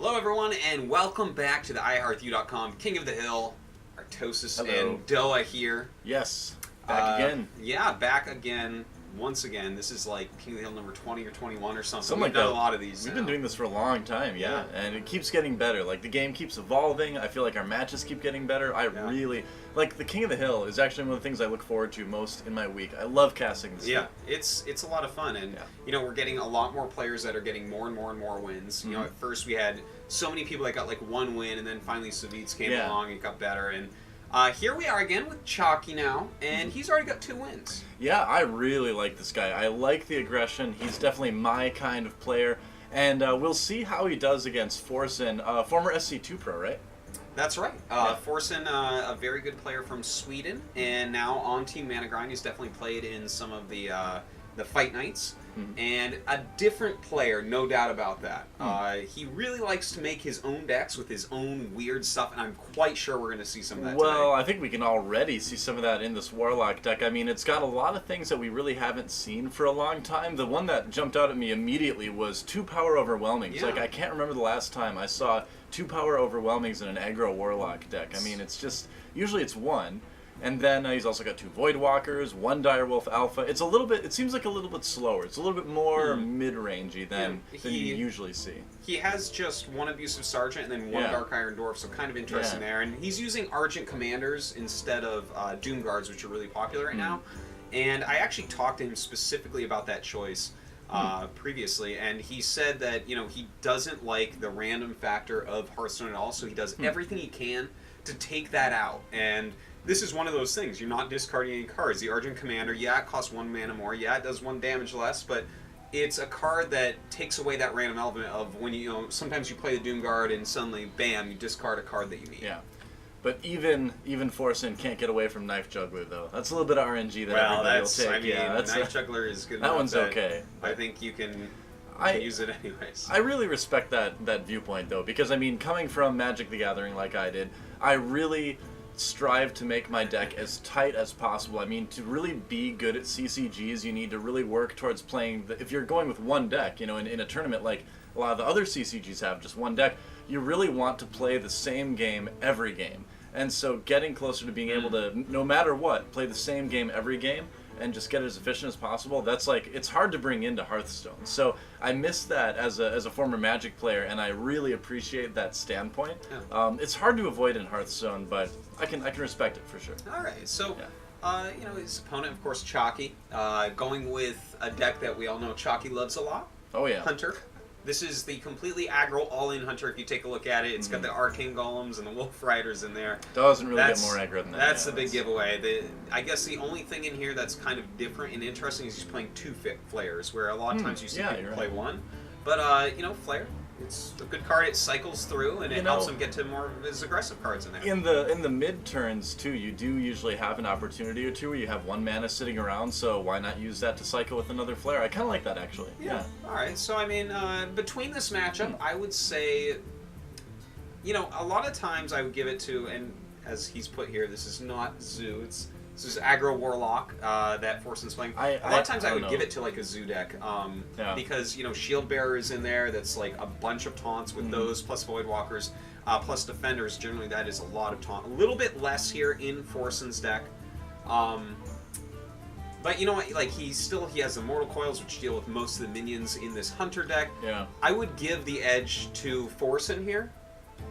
Hello, everyone, and welcome back to the iHeartU.com King of the Hill. Artosis and Doa here. Yes, back again. Yeah, back again. Once again, this is like King of the Hill number 20 or 21 or something. Something We've done a lot of these. We've been doing this for a long time, yeah, and it keeps getting better. Like the game keeps evolving. I feel like our matches keep getting better. I really like the King of the Hill is actually one of the things I look forward to most in my week. I love casting this. Yeah, it's a lot of fun, and you know we're getting a lot more players that are getting more and more and more wins. You know, at first we had so many people that got like one win, and then finally Savitz came along and got better, and here we are again with Chakki now, and he's already got 2 wins. Yeah, I really like this guy. I like the aggression. He's definitely my kind of player, and we'll see how he does against Forsen, former SC2 pro, right? That's right. Forsen, a very good player from Sweden, and now on Team Mana Grind. He's definitely played in some of the fight nights, and a different player, no doubt about that. He really likes to make his own decks with his own weird stuff, and I'm quite sure we're going to see some of that Well, today. I think we can already see some of that in this Warlock deck. I mean, it's got a lot of things that we really haven't seen for a long time. The one that jumped out at me immediately was 2 power overwhelmings. Yeah. Like, I can't remember the last time I saw 2 power overwhelmings in an aggro Warlock deck. I mean, it's just, usually it's 1. And then he's also got 2 Voidwalkers, 1 Direwolf Alpha. It's a little bit, it seems like a little bit slower. It's a little bit more mid-rangey than you usually see. He has just 1 Abusive Sergeant and then 1 Dark Iron Dwarf, so kind of interesting there. And he's using Argent Commanders instead of Doom Guards, which are really popular right now. And I actually talked to him specifically about that choice previously, and he said that, you know, he doesn't like the random factor of Hearthstone at all, so he does everything he can to take that out. And this is one of those things. You're not discarding any cards. The Argent Commander, yeah, it costs 1 mana more. Yeah, it does 1 damage less, but it's a card that takes away that random element of when you know, sometimes you play the Doom Guard and suddenly, bam, you discard a card that you need. Yeah. But even Forsen can't get away from Knife Juggler, though. That's a little bit of RNG that everybody will take. I mean, Knife Juggler is good enough. That one's okay. I think you can use it anyways. I really respect that viewpoint, though, because, I mean, coming from Magic the Gathering like I did, I really strive to make my deck as tight as possible. I mean, to really be good at CCGs, you need to really work towards playing if you're going with 1 deck, you know, in a tournament like a lot of the other CCGs have, just 1 deck, you really want to play the same game every game. And so getting closer to being able to, no matter what, play the same game every game and just get it as efficient as possible, that's like, it's hard to bring into Hearthstone. So I miss that as a former Magic player, and I really appreciate that standpoint. It's hard to avoid in Hearthstone, but I can respect it for sure. All right, so you know, his opponent, of course, Chakki, going with a deck that we all know Chakki loves a lot. Oh yeah, Hunter. This is the completely aggro all-in Hunter. If you take a look at it, it's got the Arcane Golems and the Wolf Riders in there. Doesn't really get more aggro than that. That's the big giveaway. I guess the only thing in here that's kind of different and interesting is he's playing 2 flares, where a lot of times you see people play 1. But you know, flare, it's a good card. It cycles through, and it helps him get to more of his aggressive cards in there. In the mid turns too, you do usually have an opportunity or 2 where you have 1 mana sitting around. So why not use that to cycle with another flare? I kind of like that actually. Yeah. All right. So I mean, between this matchup, I would say, you know, a lot of times I would give it to, and as he's put here, this is not Zoo. This is aggro Warlock that Forsen's playing. A lot of times I would give it to like a Zoo deck because, you know, Shield Bearer is in there. That's like a bunch of taunts with those, plus Voidwalkers, plus Defenders. Generally, that is a lot of taunt. A little bit less here in Forsen's deck. But you know what? Like he has Immortal Coils, which deal with most of the minions in this Hunter deck. Yeah. I would give the edge to Forsen here.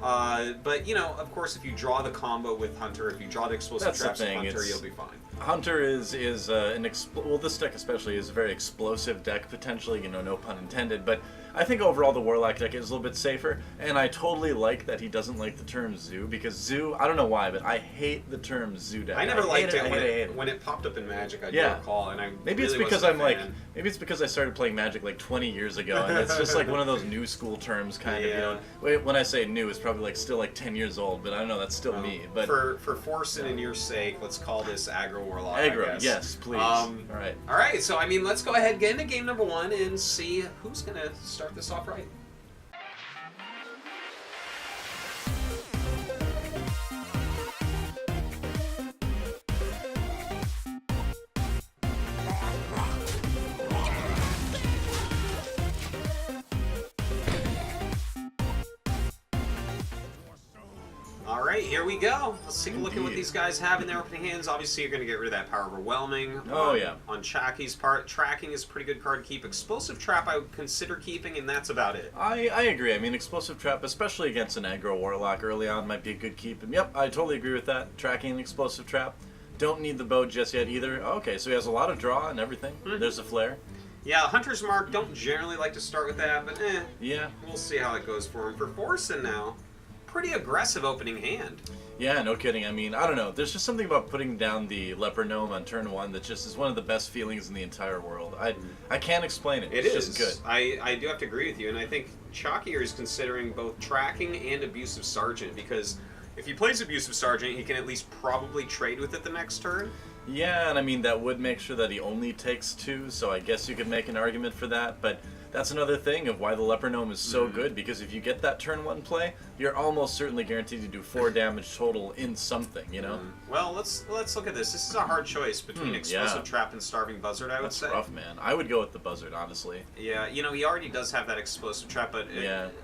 But, you know, of course, if you draw the combo with Hunter, if you draw the explosive traps with Hunter, you'll be fine. Hunter is well, this deck especially is a very explosive deck, potentially, you know, no pun intended, but I think overall the Warlock deck is a little bit safer, and I totally like that he doesn't like the term Zoo, because Zoo, I don't know why, but I hate the term Zoo deck. I never liked it when it popped up in Magic. I do recall, and I maybe really it's because wasn't a fan. maybe it's because I started playing Magic like 20 years ago, and it's just like one of those new school terms kind of, you know. When I say new, it's probably like still like 10 years old, but I don't know, that's still me. But for Forsen and your sake, let's call this aggro Warlock. Aggro, yes, please. All right. So I mean, let's go ahead and get into game number 1 and see who's gonna start this off right. right, here we go. Let's take a look at what Indeed. these guys have in their opening hands. Obviously, you're going to get rid of that Power Overwhelming. Oh, yeah. On Chakki's part, Tracking is a pretty good card to keep. Explosive Trap I would consider keeping, and that's about it. I agree. I mean, Explosive Trap, especially against an aggro Warlock early on, might be a good keep. And yep, I totally agree with that. Tracking and Explosive Trap. Don't need the bow just yet either. Okay, so he has a lot of draw and everything. There's a flare. Yeah, Hunter's Mark, don't generally like to start with that, but Yeah. we'll see how it goes for him. For Forsen now, pretty aggressive opening hand. Yeah, no kidding. I mean, I don't know. There's just something about putting down the Leper Gnome on turn 1 that just is one of the best feelings in the entire world. I can't explain it. It's just good. I do have to agree with you, and I think Chakki is considering both Tracking and Abusive Sergeant, because if he plays Abusive Sergeant, he can at least probably trade with it the next turn. Yeah, and I mean, that would make sure that he only takes 2, so I guess you could make an argument for that, but that's another thing of why the Leper Gnome is so good, because if you get that turn 1 play, you're almost certainly guaranteed to do 4 damage total in something, you know? Well, let's look at this. This is a hard choice between Explosive Trap and Starving Buzzard, I would say. That's rough, man. I would go with the Buzzard, honestly. Yeah, you know, he already does have that Explosive Trap, but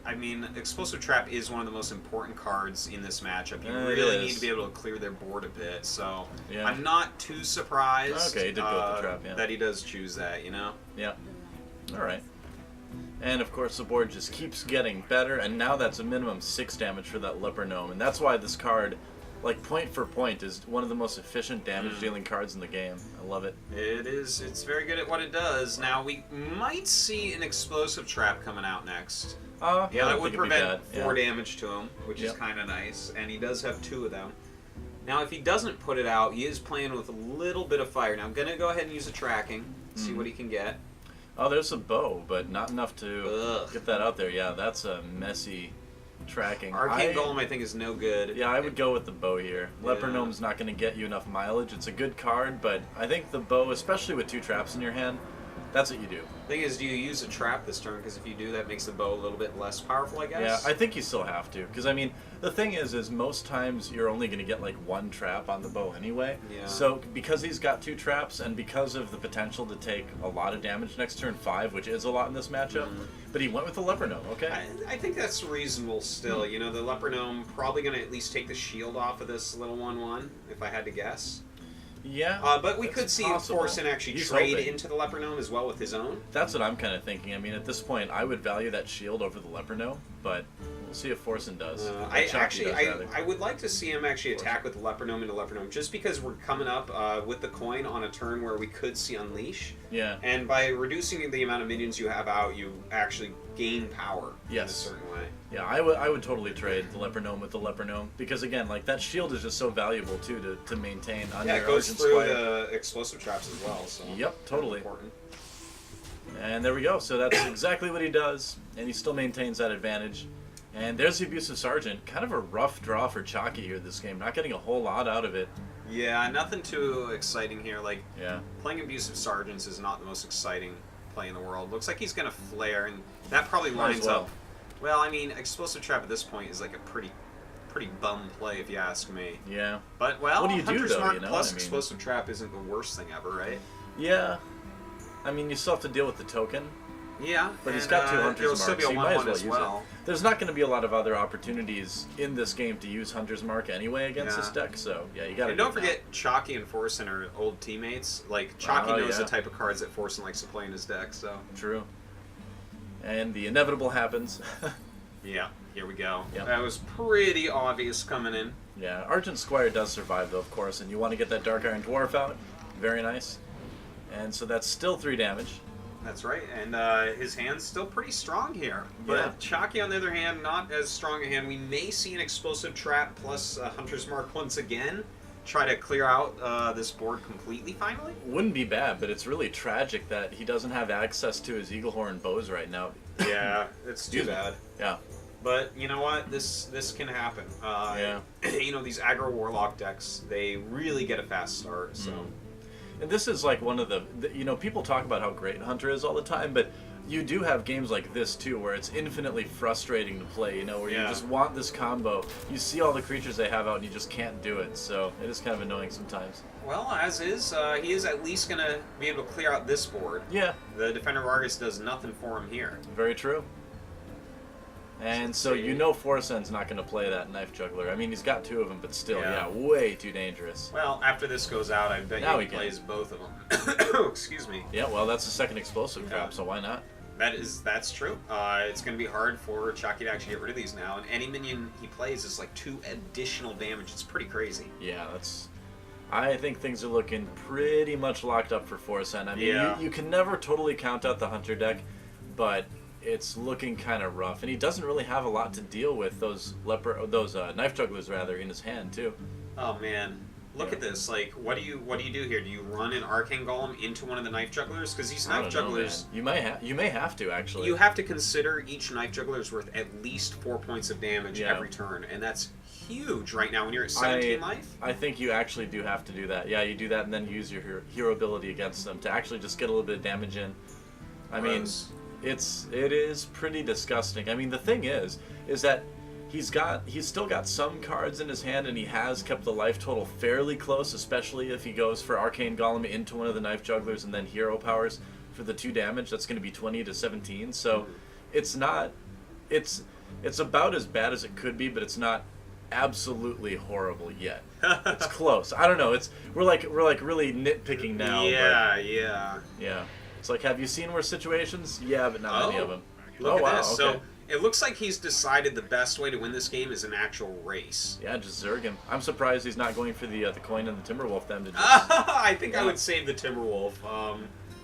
I mean, Explosive Trap is one of the most important cards in this matchup. You really need to be able to clear their board a bit, so I'm not too surprised he did go with the trap, that he does choose that, you know? Yeah. Alright. And of course the board just keeps getting better, and now that's a minimum 6 damage for that Leper Gnome, and that's why this card, like point for point, is one of the most efficient damage dealing cards in the game. I love it. It is. It's very good at what it does. Now we might see an Explosive Trap coming out next. Yeah, that would prevent 4 Yeah. damage to him, which is kind of nice, and he does have 2 of them. Now if he doesn't put it out, he is playing with a little bit of fire. Now I'm going to go ahead and use a Tracking, see what he can get. Oh, there's a bow, but not enough to get that out there. Yeah, that's a messy Tracking. Arcane Golem, I think, is no good. Yeah, I would go with the bow here. Leper Gnome's not going to get you enough mileage. It's a good card, but I think the bow, especially with 2 traps in your hand, that's what you do. Thing is, do you use a trap this turn? Because if you do, that makes the bow a little bit less powerful, I guess. Yeah, I think you still have to. Because, I mean, the thing is most times you're only going to get, like, 1 trap on the bow anyway. Yeah. So, because he's got 2 traps, and because of the potential to take a lot of damage next turn 5, which is a lot in this matchup, but he went with the Leper Gnome, okay? I think that's reasonable still. You know, the Leper Gnome probably going to at least take the shield off of this little 1/1, if I had to guess. Yeah, but we could see Forsen actually trade into the Leper Gnome as well with his own. That's what I'm kind of thinking. I mean, at this point, I would value that shield over the Leper Gnome, but we'll see if Forsen does. I would like to see him actually attack with the Leper Gnome into Leper Gnome, just because we're coming up with the coin on a turn where we could see Unleash. Yeah. And by reducing the amount of minions you have out, you actually gain power in a certain way. Yeah, I would totally trade the Leper Gnome with the Leper Gnome, because again, like, that shield is just so valuable too to maintain on your it goes Argent through Squire. the explosive traps as well. So yep, totally. Important. And there we go. So that's exactly what he does, and he still maintains that advantage. And there's the Abusive Sergeant. Kind of a rough draw for Chakki here this game. Not getting a whole lot out of it. Yeah, nothing too exciting here. Like, yeah, playing Abusive Sergeants is not the most exciting play in the world. Looks like he's going to flare, and that probably lines up. Well, I mean, Explosive Trap at this point is like a pretty bum play, if you ask me. Yeah. But, well, what do you Hunter's do, though, Mark you know? plus Explosive Trap isn't the worst thing ever, right? Yeah. I mean, you still have to deal with the token. Yeah, but he's got 2 Hunter's Marks, still be a so you might as 1/1 well as use well. it. There's not going to be a lot of other opportunities in this game to use Hunter's Mark anyway against this deck, so yeah, you got to. And don't forget, Chakki and Forsen are old teammates. Like, Chakki knows the type of cards that Forsen likes to play in his deck, so. True. And the inevitable happens. Yeah, here we go. Yep. That was pretty obvious coming in. Yeah, Argent Squire does survive, though, of course, and you want to get that Dark Iron Dwarf out. Very nice. And so that's still 3 damage. That's right, and his hand's still pretty strong here. But Chakki, on the other hand, not as strong a hand. We may see an Explosive Trap plus Hunter's Mark once again. Try to clear out this board completely, finally. Wouldn't be bad, but it's really tragic that he doesn't have access to his Eaglehorn bows right now. Yeah, it's too bad. Yeah. But you know what? This can happen. You know, these aggro Warlock decks, they really get a fast start, so... And this is like one of the, you know, people talk about how great Hunter is all the time, but you do have games like this too, where it's infinitely frustrating to play, you know, where you just want this combo. You see all the creatures they have out and you just can't do it, so it is kind of annoying sometimes. Well, as is, he is at least going to be able to clear out this board. Yeah. The Defender of Argus does nothing for him here. Very true. And so you know Forsen's not going to play that Knife Juggler. I mean, he's got 2 of them, but still, yeah, way too dangerous. Well, after this goes out, I bet now he plays both of them. Excuse me. Yeah, well, that's the second explosive drop, so why not? That's true. It's going to be hard for Chakki to actually get rid of these now, and any minion he plays is like 2 additional damage. It's pretty crazy. Yeah, I think things are looking pretty much locked up for Forsen. I mean, you can never totally count out the Hunter deck, but it's looking kind of rough, and he doesn't really have a lot to deal with those Knife Jugglers rather in his hand too. Oh man, look at this! Like, what do you do here? Do you run an Arcane Golem into one of the Knife Jugglers? Because these Knife Jugglers, you may have to actually. You have to consider each Knife Juggler is worth at least 4 points of damage every turn, and that's huge right now when you're at 17 life. I think you actually do have to do that. Yeah, you do that and then use your hero ability against them to actually just get a little bit of damage in. I mean, it is pretty disgusting. I mean, the thing is that he's still got some cards in his hand, and he has kept the life total fairly close, especially if he goes for Arcane Golem into one of the Knife Jugglers and then hero powers for the 2 damage. That's going to be 20 to 17. So it's about as bad as it could be, but it's not absolutely horrible yet. It's close. I don't know. We're like really nitpicking now. Yeah. It's like, have you seen worse situations? Yeah, but not many of them. Look at this. Okay. So it looks like he's decided the best way to win this game is an actual race. Yeah, just Zerg him. I'm surprised he's not going for the coin and the Timberwolf then to just. I think I would save the Timberwolf.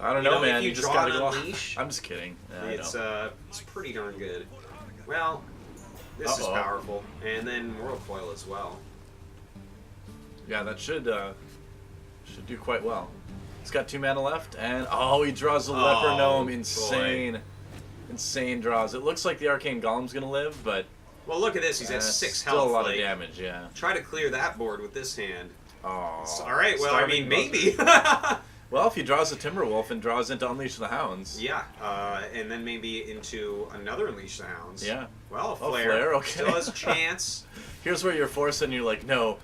I don't know, man. You just gotta go. Unleash, I'm just kidding. It's pretty darn good. Well, this is powerful, and then Mortal Coil as well. Yeah, that should do quite well. He's got 2 mana left, and he draws the Leper Gnome. Insane draws. It looks like the Arcane Golem's gonna live, but well, look at this. He's at 6 health. Still a lot of damage. Yeah. Try to clear that board with this hand. Oh. All right. Well, I mean, maybe. Well, if he draws a Timberwolf and draws into Unleash the Hounds. Yeah, and then maybe into another Unleash the Hounds. Yeah. Well, Flare okay. still has a chance. Here's where you're forced and you're like, no,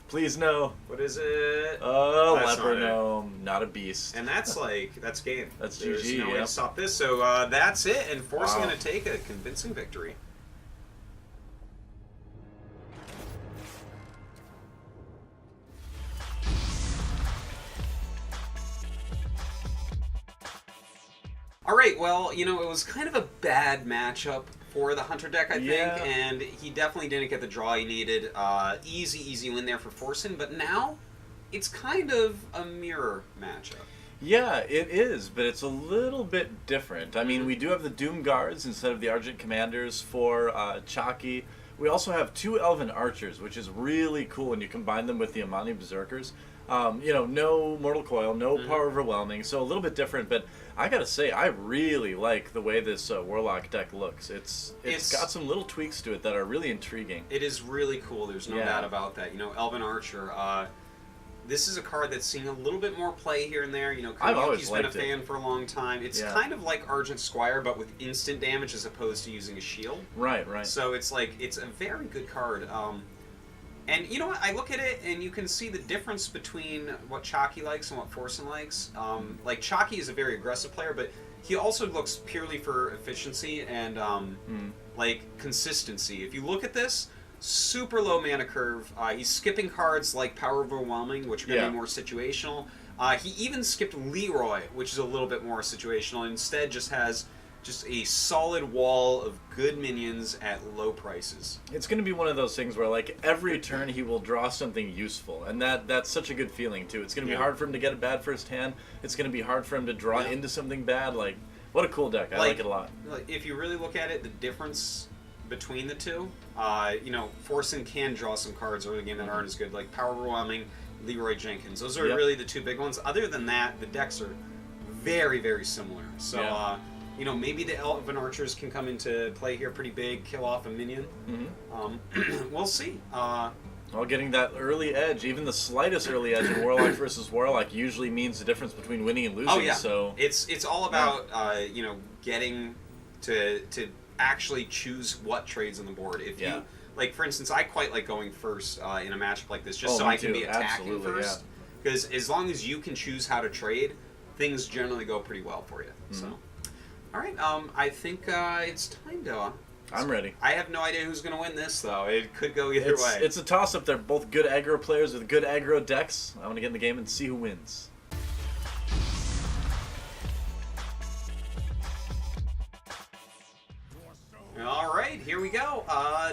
please no. What is it? Oh, Leper Gnome, not a beast. And that's game. That's There's GG. no way to stop this. So that's it, and Forsen going to take a convincing victory. All right, well, it was kind of a bad matchup for the Hunter deck, I think, and he definitely didn't get the draw he needed. Easy win there for Forsen, but now it's kind of a mirror matchup. Yeah, it is, but it's a little bit different. I mean, we do have the Doom Guards instead of the Argent Commanders for Chakki. We also have 2 Elven Archers, which is really cool when you combine them with the Amani Berserkers. No Mortal Coil, no Power Overwhelming, so a little bit different, but I gotta say, I really like the way this Warlock deck looks. It's got some little tweaks to it that are really intriguing. It is really cool, there's no doubt about that. Elven Archer, this is a card that's seen a little bit more play here and there. I've always been a fan for a long time. It's kind of like Argent Squire, but with instant damage as opposed to using a shield. Right. So it's a very good card. And you know what? I look at it, and you can see the difference between what Chakki likes and what Forsen likes. Like, Chakki is a very aggressive player, but he also looks purely for efficiency and, consistency. If you look at this, super low mana curve. He's skipping cards like Power Overwhelming, which are going to be more situational. He even skipped Leroy, which is a little bit more situational, and instead just has a solid wall of good minions at low prices. It's going to be one of those things where, every turn he will draw something useful, and that's such a good feeling, too. It's going to be hard for him to get a bad first hand. It's going to be hard for him to draw into something bad. What a cool deck. I like it a lot. If you really look at it, the difference between the two, Forsen can draw some cards early game that aren't as good, like Power Overwhelming, Leroy Jenkins. Those are really the 2 big ones. Other than that, the decks are very, very similar. So, maybe the Elven Archers can come into play here pretty big, kill off a minion. We'll see. Getting that early edge, even the slightest early edge in Warlock versus Warlock usually means the difference between winning and losing. Oh, yeah. So it's all about, getting to actually choose what trades on the board. If you, for instance, I quite like going first in a matchup like this, just so I can be attacking first. Because as long as you can choose how to trade, things generally go pretty well for you. So. All right, I think it's time to I'm ready. I have no idea who's going to win this, though. It could go either way. It's a toss-up. They're both good aggro players with good aggro decks. I want to get in the game and see who wins. All right, here we go.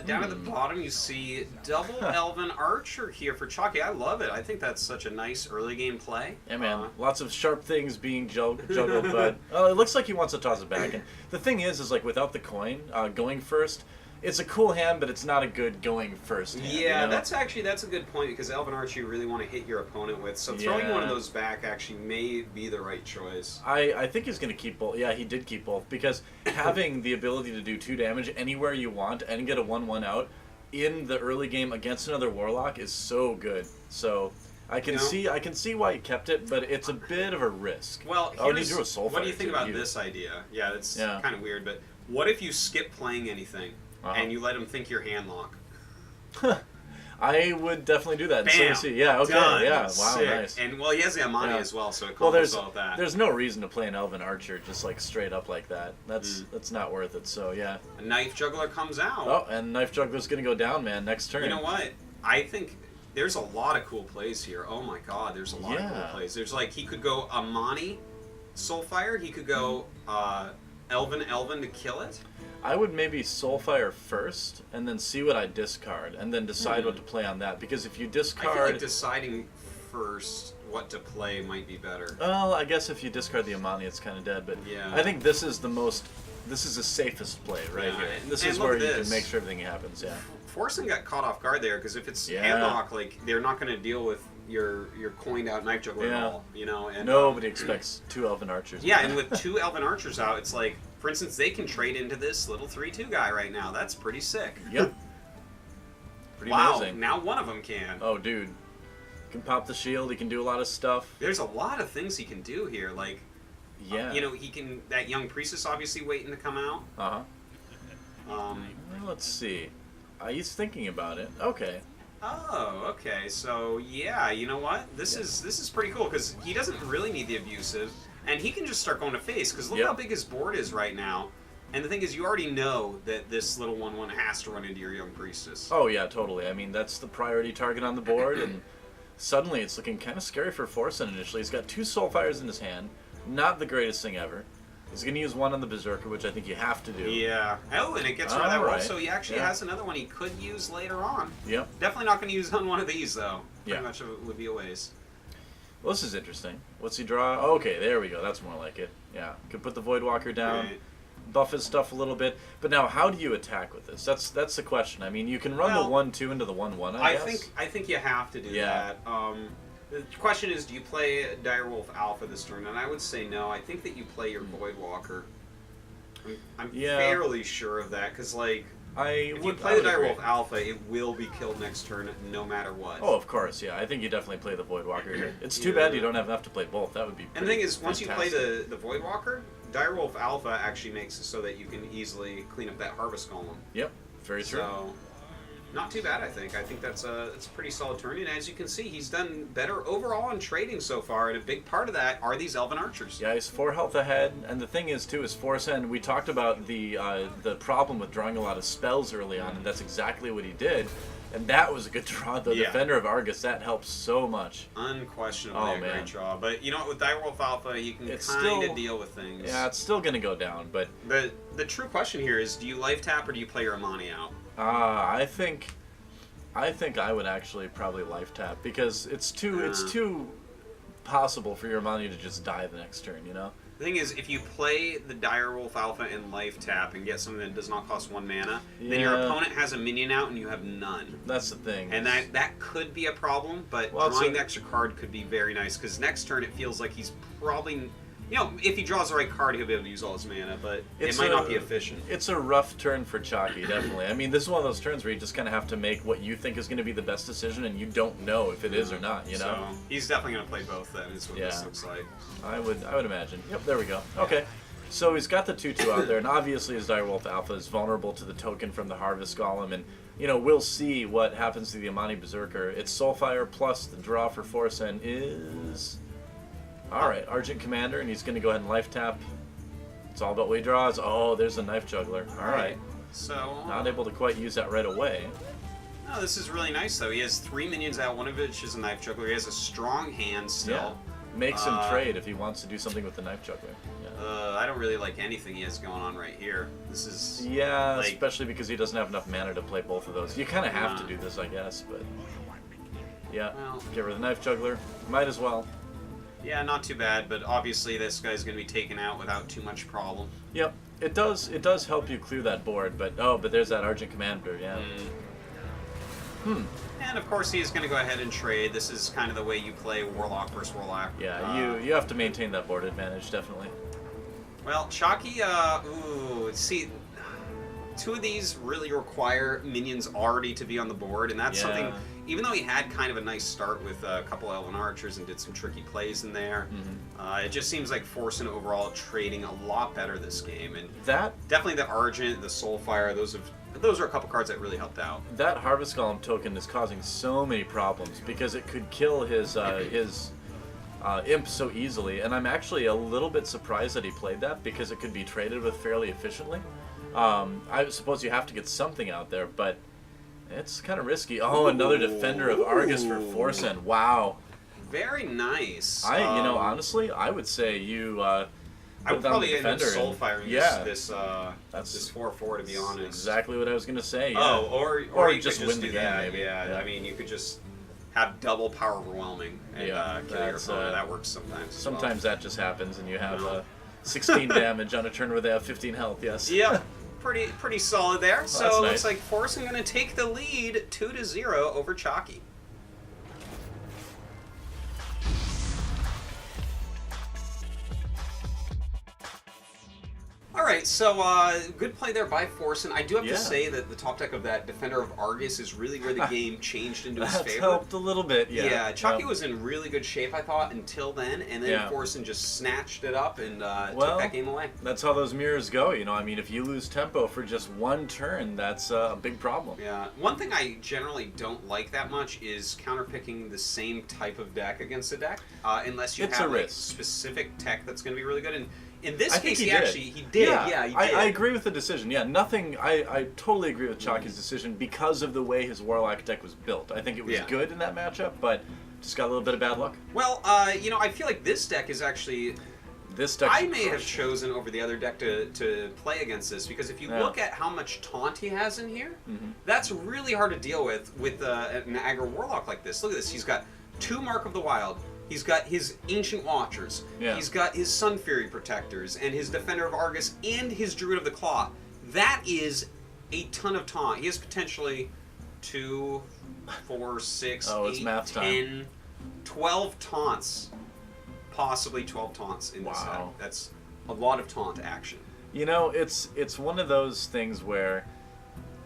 Down at the bottom, you see double Elven Archer here for Chakki. I love it. I think that's such a nice early game play. Yeah, man. Lots of sharp things being juggled, but it looks like he wants to toss it back. And the thing is like without the coin going first, it's a cool hand, but it's not a good going first hand. Yeah, you know? that's a good point because Elven Archer you really want to hit your opponent with. So throwing one of those back actually may be the right choice. I think he's going to keep both. Yeah, he did keep both because having the ability to do 2 damage anywhere you want and get a 1/1 out in the early game against another Warlock is so good. So I can see why he kept it, but it's a bit of a risk. Well, and he drew a Soulfire. What do you think about this idea? Yeah, it's kind of weird, but what if you skip playing anything? And you let him think your hand lock. I would definitely do that. Bam! So yeah, okay, Done. yeah, wow, Sick. Nice. And well, he has the Amani as well, so it well, combos all of that. There's no reason to play an Elven Archer just like straight up like that. That's not worth it. So yeah. A Knife Juggler comes out. Oh, and Knife Juggler's gonna go down, man. Next turn. You know what? I think there's a lot of cool plays here. Oh my God, there's a lot of cool plays. There's like he could go Amani, Soulfire. He could go Elven to kill it. I would maybe Soulfire first, and then see what I discard, and then decide what to play on that. Because if you discard... I feel like deciding first what to play might be better. Well, I guess if you discard the Amani, it's kind of dead, but I think this is the safest play right here. This is where you can make sure everything happens, Forsen got caught off guard there, because if it's handlock, like, they're not going to deal with your coined out Knife Juggler at all, you know? And, nobody expects 2 Elven Archers. Yeah, and with 2 Elven Archers out, it's like... For instance, they can trade into this little 3/2 guy right now. That's pretty sick. Yep. Pretty amazing. Now one of them can. Oh, dude. He can pop the shield. He can do a lot of stuff. There's a lot of things he can do here. Like, you know, he can... That Young Priestess obviously waiting to come out. Well, let's see. He's thinking about it. Okay. Oh, okay. So, yeah, you know what? This is pretty cool, because he doesn't really need the abusive. And he can just start going to face, because look how big his board is right now. And the thing is, you already know that this little 1/1 has to run into your Young Priestess. Oh, yeah, totally. I mean, that's the priority target on the board, and suddenly it's looking kind of scary for Forsen initially. He's got 2 Soulfires in his hand. Not the greatest thing ever. He's going to use 1 on the Berserker, which I think you have to do. Yeah. Oh, and it gets rid of that roll, so he actually has another one he could use later on. Yep. Definitely not going to use on one of these, though. Pretty much it would be a waste. Well, this is interesting. What's he draw? Oh, okay, there we go. That's more like it. Yeah. Could put the Voidwalker down, buff his stuff a little bit. But now, how do you attack with this? That's the question. I mean, you can run the 1/2 into the 1/1, I guess. I think you have to do that. The question is, do you play Direwolf Alpha this turn? And I would say no. I think that you play your Voidwalker. I'm fairly sure of that, because, like... If you play the Direwolf Alpha, it will be killed next turn no matter what. Oh, of course, yeah. I think you definitely play the Voidwalker here. It's too bad you don't have enough to play both. That would be And the thing is, once you play the Voidwalker, Direwolf Alpha actually makes it so that you can easily clean up that Harvest Golem. Yep, very true. So, not too bad, I think. I think that's a pretty solid turn. And as you can see, he's done better overall in trading so far, and a big part of that are these Elven Archers. Yeah, he's 4 health ahead, and the thing is, too, is Forsen, we talked about the problem with drawing a lot of spells early on, and that's exactly what he did. And that was a good draw, though. Defender of Argus, that helps so much. Unquestionably a great draw. But, you know, with Direwolf Alpha, you can kind of deal with things. Yeah, it's still going to go down, but... The true question here is, do you life tap or do you play your Amani out? I think I would actually probably life tap, because it's too possible for your Amani to just die the next turn, you know? The thing is, if you play the Direwolf Alpha and life tap and get something that does not cost 1 mana, then your opponent has a minion out and you have none. That's the thing. And that could be a problem, but drawing the extra card could be very nice, because next turn it feels like he's probably... You know, if he draws the right card, he'll be able to use all his mana, but it might not be efficient. It's a rough turn for Chakki, definitely. I mean, this is one of those turns where you just kind of have to make what you think is going to be the best decision, and you don't know if it is or not, you know? So, he's definitely going to play both then, is what this looks like. I would imagine. Yep, there we go. Okay. So he's got the 2/2 out there, and obviously his Direwolf Alpha is vulnerable to the token from the Harvest Golem, and, you know, we'll see what happens to the Amani Berserker. It's Soulfire plus the draw for Forsen is... Alright, Argent Commander, and he's going to go ahead and life tap. It's all about what he draws. Oh, there's a Knife Juggler. Alright. So not able to quite use that right away. No, this is really nice though. He has 3 minions out, one of which is a knife juggler. He has a strong hand still. Yeah. Makes him trade if he wants to do something with the knife juggler. Yeah. I don't really like anything he has going on right here. This is like, especially because he doesn't have enough mana to play both of those. You kind of have to do this, I guess, but yeah. Well, get rid of the knife juggler. Might as well. Yeah, not too bad, but obviously this guy's going to be taken out without too much problem. Yep, it does. It does help you clear that board, but but there's that Argent Commander. Yeah. And of course he's going to go ahead and trade. This is kind of the way you play Warlock versus Warlock. Yeah, you have to maintain that board advantage, definitely. Well, Chakki, see, 2 of these really require minions already to be on the board, and that's something, even though he had kind of a nice start with a couple Elven Archers and did some tricky plays in there, it just seems like Forsen overall trading a lot better this game. And that definitely the Argent, the Soulfire, those are a couple cards that really helped out. That Harvest Golem token is causing so many problems because it could kill his imp so easily, and I'm actually a little bit surprised that he played that because it could be traded with fairly efficiently. I suppose you have to get something out there, but it's kind of risky. Oh, another Defender of Argus for Forsen. Wow. Very nice. Honestly, I would say you. I would probably end up Soulfiring this 4/4, to be honest. Exactly what I was going to say. Yeah. Oh, or you just could win just the do game, that. maybe. Yeah, I mean, you could just have double power overwhelming and kill your opponent. That works sometimes. Sometimes that just happens, and you have 16 damage on a turn where they have 15 health. Yes. Yep. Pretty solid there. Well, so it looks nice. like Forsen going to take the lead 2-0 over Chakki. Alright, so good play there by Forsen. I do have to say that the top deck of that Defender of Argus is really where the game changed into his favor. That's helped a little bit, yeah. Yeah, Chakki was in really good shape, I thought, until then, and then Forsen just snatched it up and took that game away. That's how those mirrors go, I mean, if you lose tempo for just one turn, that's a big problem. Yeah, one thing I generally don't like that much is counterpicking the same type of deck against a deck, unless you have like, specific tech that's going to be really good. And in this case, he did. Yeah, he did. I agree with the decision. Yeah, I totally agree with Chakki's decision because of the way his Warlock deck was built. I think it was good in that matchup, but just got a little bit of bad luck. Well, I feel like this deck is actually... This deck I may have chosen over the other deck to play against this, because if you look at how much taunt he has in here, that's really hard to deal with an aggro Warlock like this. Look at this. He's got 2 Mark of the Wild. He's got his Ancient Watchers, he's got his Sun Fury Protectors, and his Defender of Argus, and his Druid of the Claw. That is a ton of taunt. He has potentially 2, 4, 6, 8, 10, 12 taunts. Possibly 12 taunts in this set. That's a lot of taunt action. It's one of those things where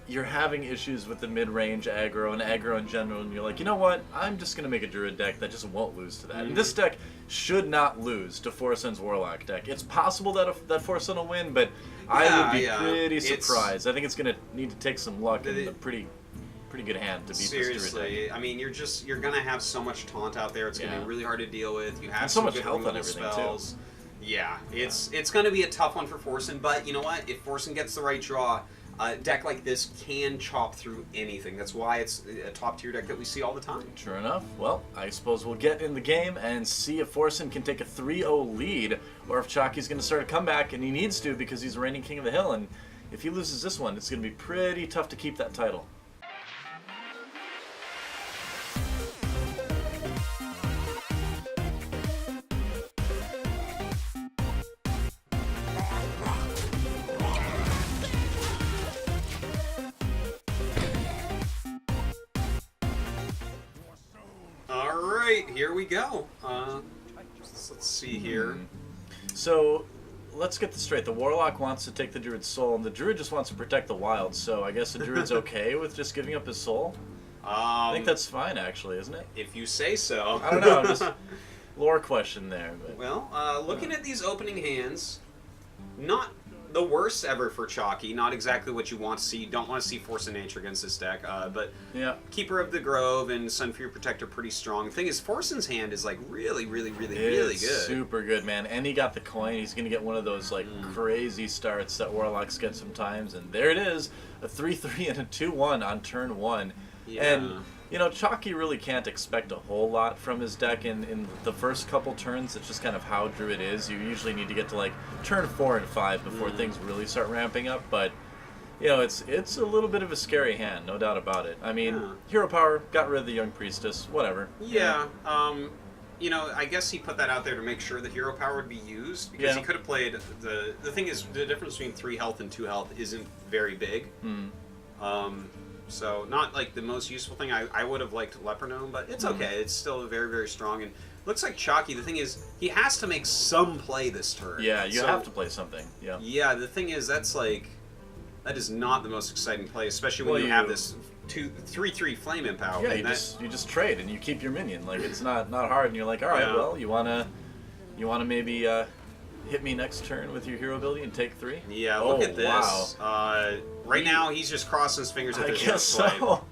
you're having issues with the mid-range aggro and aggro in general, and you're like, you know what? I'm just going to make a Druid deck that just won't lose to that. And this deck should not lose to Forsen's Warlock deck. It's possible that Forsen will win, but I would be pretty surprised. I think it's going to need to take some luck and a pretty good hand to beat this Druid deck. Seriously, I mean, you're going to have so much taunt out there. It's going to be really hard to deal with. You have and so much health on everything, spells. Too. Yeah, it's going to be a tough one for Forsen, but you know what? If Forsen gets the right draw, a deck like this can chop through anything. That's why it's a top-tier deck that we see all the time. Sure enough. Well, I suppose we'll get in the game and see if Forsen can take a 3-0 lead, or if Chakki's going to start a comeback, and he needs to because he's reigning king of the hill, and if he loses this one, it's going to be pretty tough to keep that title. Here we go. Let's see here. So, let's get this straight. The Warlock wants to take the Druid's soul, and the Druid just wants to protect the wild, so I guess the Druid's okay with just giving up his soul? I think that's fine, actually, isn't it? If you say so. I don't know, just lore question there. But, well, looking at these opening hands, not the worst ever for Chakki. Not exactly what you want to see. You don't want to see Force of Nature against this deck. But Keeper of the Grove and Sunfury Protector pretty strong. The thing is, Forsen's hand is like really good. Super good, man. And he got the coin. He's gonna get one of those like crazy starts that Warlocks get sometimes. And there it is, a 3/3 and a 2/1 on turn 1. Yeah. And you know, Chakki really can't expect a whole lot from his deck in the first couple turns. It's just kind of how Druid is. You usually need to get to like turn 4 and 5 before things really start ramping up. But you know, it's a little bit of a scary hand, no doubt about it. I mean, Hero Power got rid of the Young Priestess, whatever. Yeah. You know, I guess he put that out there to make sure the Hero Power would be used, because he could have played the thing is, the difference between 3 health and 2 health isn't very big. So not like the most useful thing. I would have liked Leper Gnome, but it's okay. It's still very, very strong. And looks like Chakki, the thing is, he has to make some play this turn. Yeah, you have to play something. Yeah. Yeah, the thing is, that is not the most exciting play, especially when you have this 3/3 Flame Impound. Yeah, you just trade and you keep your minion. Like, it's not hard, and you're like, all right, well, you wanna maybe hit me next turn with your hero ability and take 3? Yeah, look at this. Wow. Right now, he's just crossing his fingers that there's no swipe. So.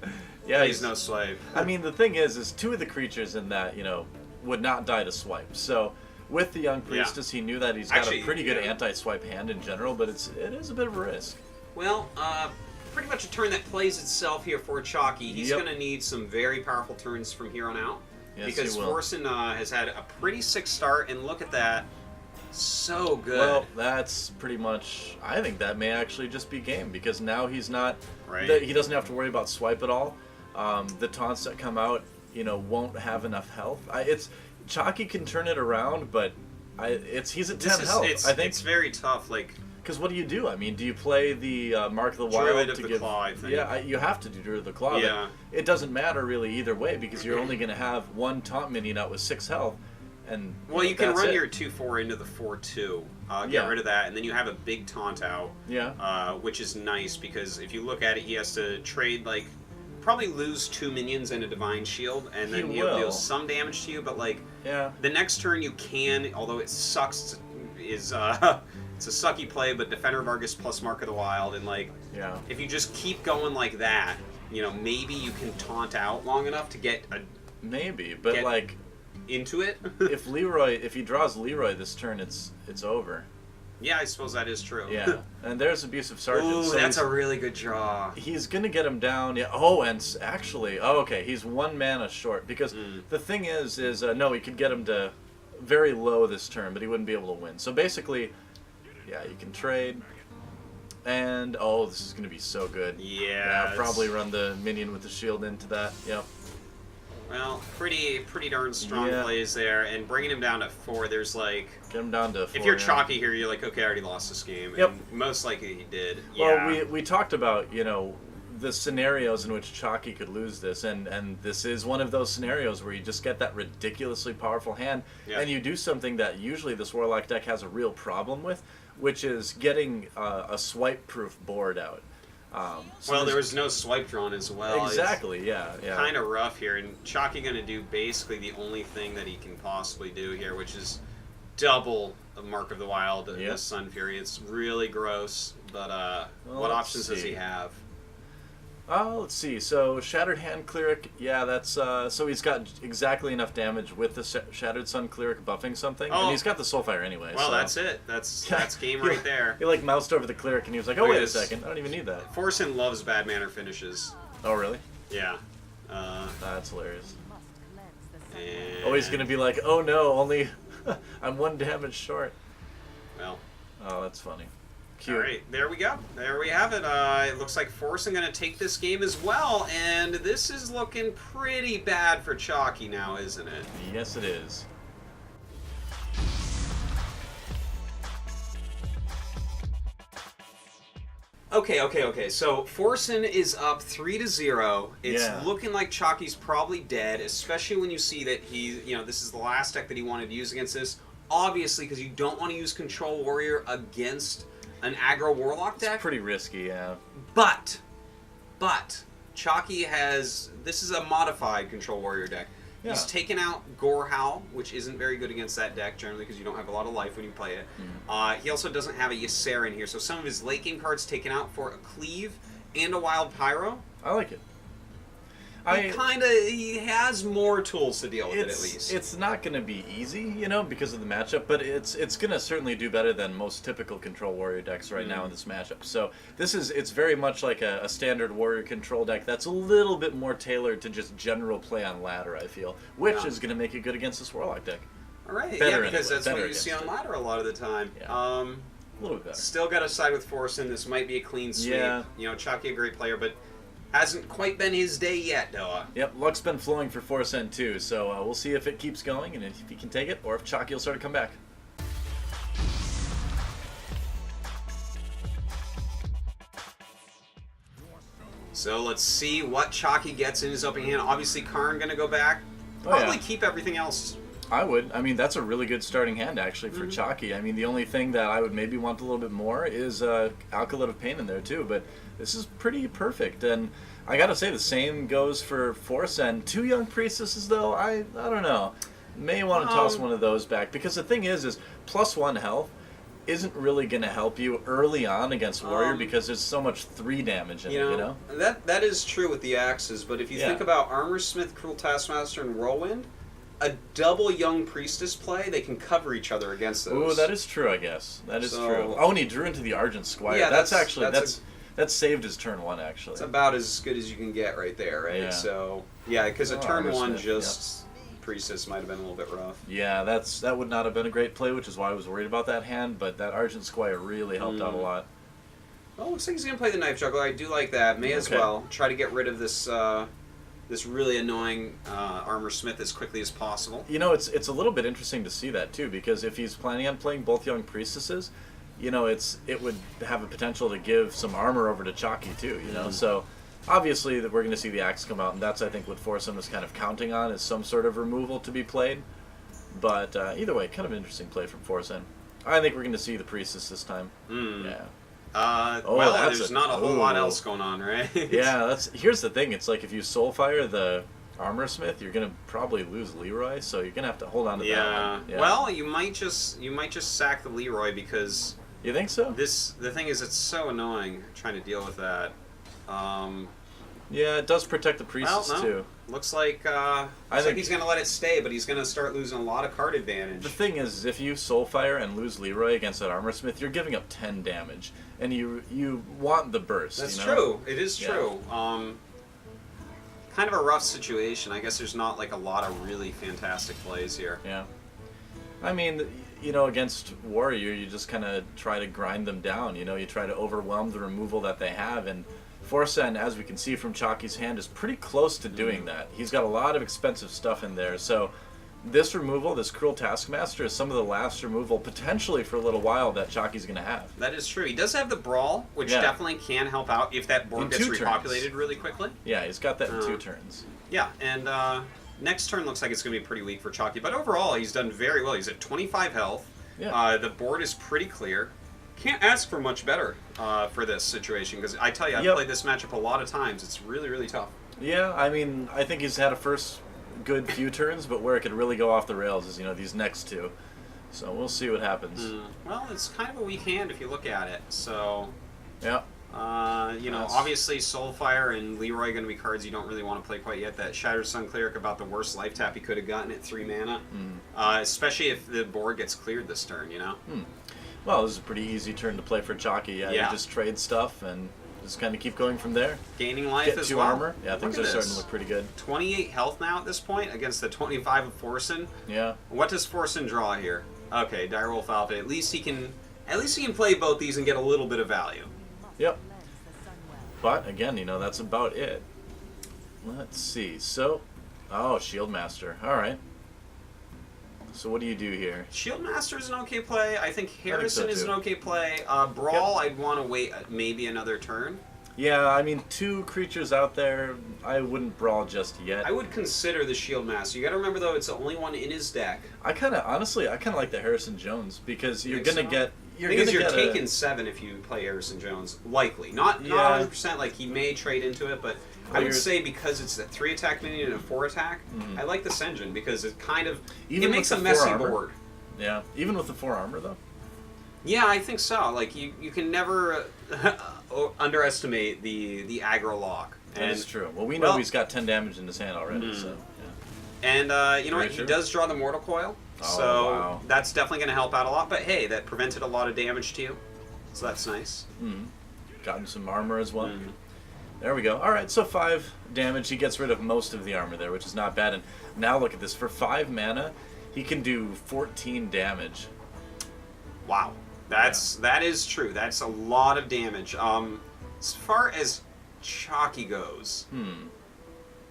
Yeah, he's no swipe. I mean, the thing is 2 of the creatures in that, you know, would not die to swipe. So with the Young Priestess, he knew that he's got a pretty good anti-swipe hand in general, but it is a bit of a risk. Well, pretty much a turn that plays itself here for Chakki. He's going to need some very powerful turns from here on out. Yes, because Forsen has had a pretty sick start, and look at that. So good. Well, that's pretty much. I think that may actually just be game, because now he's not. He doesn't have to worry about swipe at all. The taunts that come out, you know, won't have enough health. Chakki can turn it around, but he's at 10 health. I think it's very tough. Like, because what do? I mean, do you play the Mark of the Wild Druid of to the give? Claw, I think. Yeah, you have to do Druid of the Claw. Yeah. But it doesn't matter really either way, because you're only going to have 1 taunt minion out with 6 health. And you can run your 2/4 into the 4/2, get rid of that, and then you have a big taunt out. Yeah. Which is nice, because if you look at it, he has to trade like probably lose 2 minions and a Divine Shield, and then he'll deal some damage to you. But like, the next turn you can, although it sucks, is it's a sucky play, but Defender of Argus plus Mark of the Wild, and like, if you just keep going like that, you know, maybe you can taunt out long enough to get like. Into it. If he draws Leroy this turn, it's over. Yeah, I suppose that is true. Yeah, and there's Abusive Sergeant. Ooh, so that's a really good draw. He's gonna get him down. Yeah. Oh, and actually, okay, he's 1 mana short, because the thing is no, he could get him to very low this turn, but he wouldn't be able to win. So basically, yeah, you can trade. And this is gonna be so good. Yeah. Probably run the minion with the shield into that. Yep. Well, pretty darn strong plays there, and bringing him down to 4. There's like, get him down to 4. If you're Chakki here, you're like, okay, I already lost this game. Yep. And most likely he did. Well, we talked about, you know, the scenarios in which Chakki could lose this, and this is one of those scenarios where you just get that ridiculously powerful hand, and you do something that usually this Warlock deck has a real problem with, which is getting a swipe-proof board out. There was no swipe drawn as well. Exactly, yeah. Kind of rough here, and Chakki going to do basically the only thing that he can possibly do here, which is double the Mark of the Wild, the Sunfury. It's really gross, but what options does he have? Let's see. So Shattered Hand Cleric, that's so he's got exactly enough damage with the Shattered Sun Cleric buffing something, and he's got the Soulfire anyway. Well, that's it. That's game right there. He like moused over the Cleric, and he was like, "Oh, wait a second, I don't even need that." Forsen loves bad manner finishes. Oh, really? Yeah. That's hilarious. And he's gonna be like, "Oh no, only I'm 1 damage short." Well. Oh, that's funny. Cute. All right, there we go. There we have it. It looks like Forsen going to take this game as well, and this is looking pretty bad for Chakki now, isn't it? Yes, it is. Okay. So Forsen is up 3-0. It's looking like Chakki's probably dead, especially when you see that this is the last deck that he wanted to use against this. Obviously, because you don't want to use Control Warrior against an aggro Warlock deck. It's pretty risky, yeah. But Chakki has... This is a modified Control Warrior deck. Yeah. He's taken out Gorehowl, which isn't very good against that deck generally because you don't have a lot of life when you play it. He also doesn't have a Ysera in here, so some of his late game cards taken out for a Cleave and a Wild Pyro. I like it. He has more tools to deal with it, at least. It's not going to be easy, you know, because of the matchup, but it's going to certainly do better than most typical control warrior decks right now in this matchup. So it's very much like a standard warrior control deck that's a little bit more tailored to just general play on ladder, I feel, which is going to make it good against this Warlock deck. All right, better because anyway. that's what you see on ladder a lot of the time. Yeah. A little bit better. Still got to side with Forsen. This might be a clean sweep. Yeah. You know, Chakki, a great player, but hasn't quite been his day yet, Doa. Yep, luck's been flowing for Forsen too, so we'll see if it keeps going and if he can take it, or if Chakki will start to come back. So let's see what Chakki gets in his opening hand. Obviously, Karn going to go back. Probably keep everything else. I would. I mean, that's a really good starting hand, actually, for Chakki. I mean, the only thing that I would maybe want a little bit more is Alkalit of Pain in there, too. But this is pretty perfect. And I got to say, the same goes for Forsen. 2 Young Priestesses, though, I don't know. May want to toss one of those back. Because the thing is +1 health isn't really going to help you early on against Warrior because there's so much 3 damage in it, you know? That is true with the axes. But if you think about Armorsmith, Cruel Taskmaster, and Whirlwind, a double Young Priestess play, they can cover each other against those. Oh, that is true, I guess. That is true. Oh, and he drew into the Argent Squire. Yeah, that's saved his turn 1, actually. It's about as good as you can get right there, right? Yeah. So, yeah, because a turn 1 Smith, Priestess might have been a little bit rough. Yeah, that would not have been a great play, which is why I was worried about that hand, but that Argent Squire really helped out a lot. Well, looks like he's going to play the Knife Juggler. I do like that. May as well. Try to get rid of this this really annoying Armorsmith as quickly as possible. You know, it's a little bit interesting to see that, too, because if he's planning on playing both Young Priestesses, you know, it would have a potential to give some armor over to Chakki, too, you know? So, obviously, we're going to see the axe come out, and that's, I think, what Forsen is kind of counting on, is some sort of removal to be played. But either way, kind of an interesting play from Forsen. I think we're going to see the Priestess this time. Yeah. There's not a whole lot else going on, right? Yeah, here's the thing. It's like if you Soulfire the Armorsmith, you're gonna probably lose Leroy, so you're gonna have to hold on to that one. Yeah. Well, you might just sack the Leroy because. You think so? The thing is, it's so annoying trying to deal with that. Yeah, it does protect the Priestess too. Looks like I think he's gonna let it stay, but he's gonna start losing a lot of card advantage. The thing is, if you Soulfire and lose Leroy against that Armorsmith, you're giving up 10 damage, and you want the burst. That's you know? true. It is true. Kind of a rough situation. I guess there's not like a lot of really fantastic plays here. Yeah. I mean, you know, against Warrior, you just kind of try to grind them down. You know, you try to overwhelm the removal that they have, and Forsen, as we can see from Chakki's hand, is pretty close to doing that. He's got a lot of expensive stuff in there, so this removal, this Cruel Taskmaster, is some of the last removal, potentially for a little while, that Chakki's going to have. That is true. He does have the Brawl, which definitely can help out if that board gets repopulated really quickly. Yeah, he's got that in 2 turns. Yeah, and next turn looks like it's going to be pretty weak for Chakki, but overall, he's done very well. He's at 25 health. Yeah. The board is pretty clear. Can't ask for much better for this situation, because I tell you, I've played this matchup a lot of times. It's really, really tough. Yeah, I mean, I think he's had a first good few turns, but where it could really go off the rails is, you know, these next 2. So we'll see what happens. Well, it's kind of a weak hand if you look at it. So, yeah. You know, obviously Soulfire and Leroy are going to be cards you don't really want to play quite yet. That Shattered Sun Cleric, about the worst life tap he could have gotten at 3 mana. Especially if the board gets cleared this turn, you know? Well, this is a pretty easy turn to play for Chakki. You just trade stuff and just kind of keep going from there. Gaining life Get as 2 well. armor. Yeah, things are starting to look pretty good. 28 health now at this point against the 25 of Forsen. Yeah. What does Forsen draw here? Okay, Direwolf Alpha. At least he can play both these and get a little bit of value. Yep. But again, you know, that's about it. Let's see. So, Shieldmaster. All right. So what do you do here? Shieldmaster is an okay play. I think Harrison is an okay play. Brawl, I'd want to wait maybe another turn. Yeah, I mean, 2 creatures out there, I wouldn't Brawl just yet. I would consider the Shieldmaster. You got to remember, though, it's the only one in his deck. Honestly, I kind of like the Harrison Jones, because you're going to get... You're taking 7 if you play Harrison Jones, likely. Not 100%, like he may trade into it, but I would say because it's a 3 attack minion and a 4 attack, I like the Senjin because it kind of it makes a messy board. Yeah, even with the 4 armor though. Yeah, I think so. Like you can never underestimate the aggro lock. That is true. Well, we know he's got 10 damage in his hand already, so yeah. And you know what? He does draw the Mortal Coil, so that's definitely going to help out a lot. But hey, that prevented a lot of damage to you, so that's nice. Gotten some armor as well. There we go. All right, so 5 damage. He gets rid of most of the armor there, which is not bad. And now look at this. For 5 mana, he can do 14 damage. Wow. That is true. That's a lot of damage. As far as Chakki goes,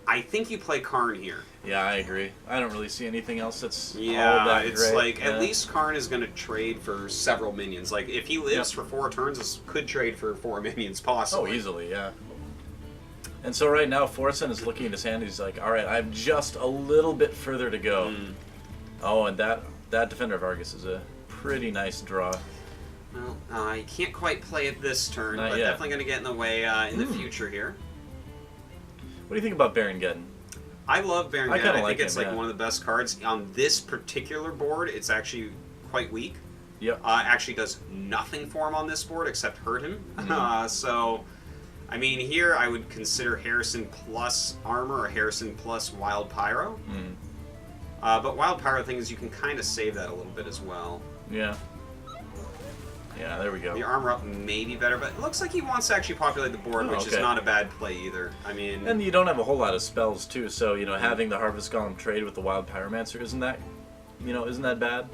I think you play Karn here. Yeah, I agree. I don't really see anything else that's all that it's great. Like at least Karn is going to trade for several minions. Like if he lives for 4 turns, this could trade for 4 minions possibly. Oh, easily, yeah. And so right now, Forsen is looking at his hand. He's like, all right, I have just a little bit further to go. Oh, and that Defender of Argus is a pretty nice draw. Well, I can't quite play it this turn, but definitely going to get in the way in the future here. What do you think about Baron Geddon? I love Baron Geddon. I think it's him, one of the best cards. On this particular board, it's actually quite weak. Yep. Actually does nothing for him on this board except hurt him. So, I mean, here I would consider Harrison plus armor or Harrison plus Wild Pyro. But Wild Pyro thing is you can kind of save that a little bit as well. Yeah. Yeah, there we go. The armor up may be better, but it looks like he wants to actually populate the board, which is not a bad play either. I mean, and you don't have a whole lot of spells too, so you know having the Harvest Golem trade with the Wild Pyromancer isn't that bad?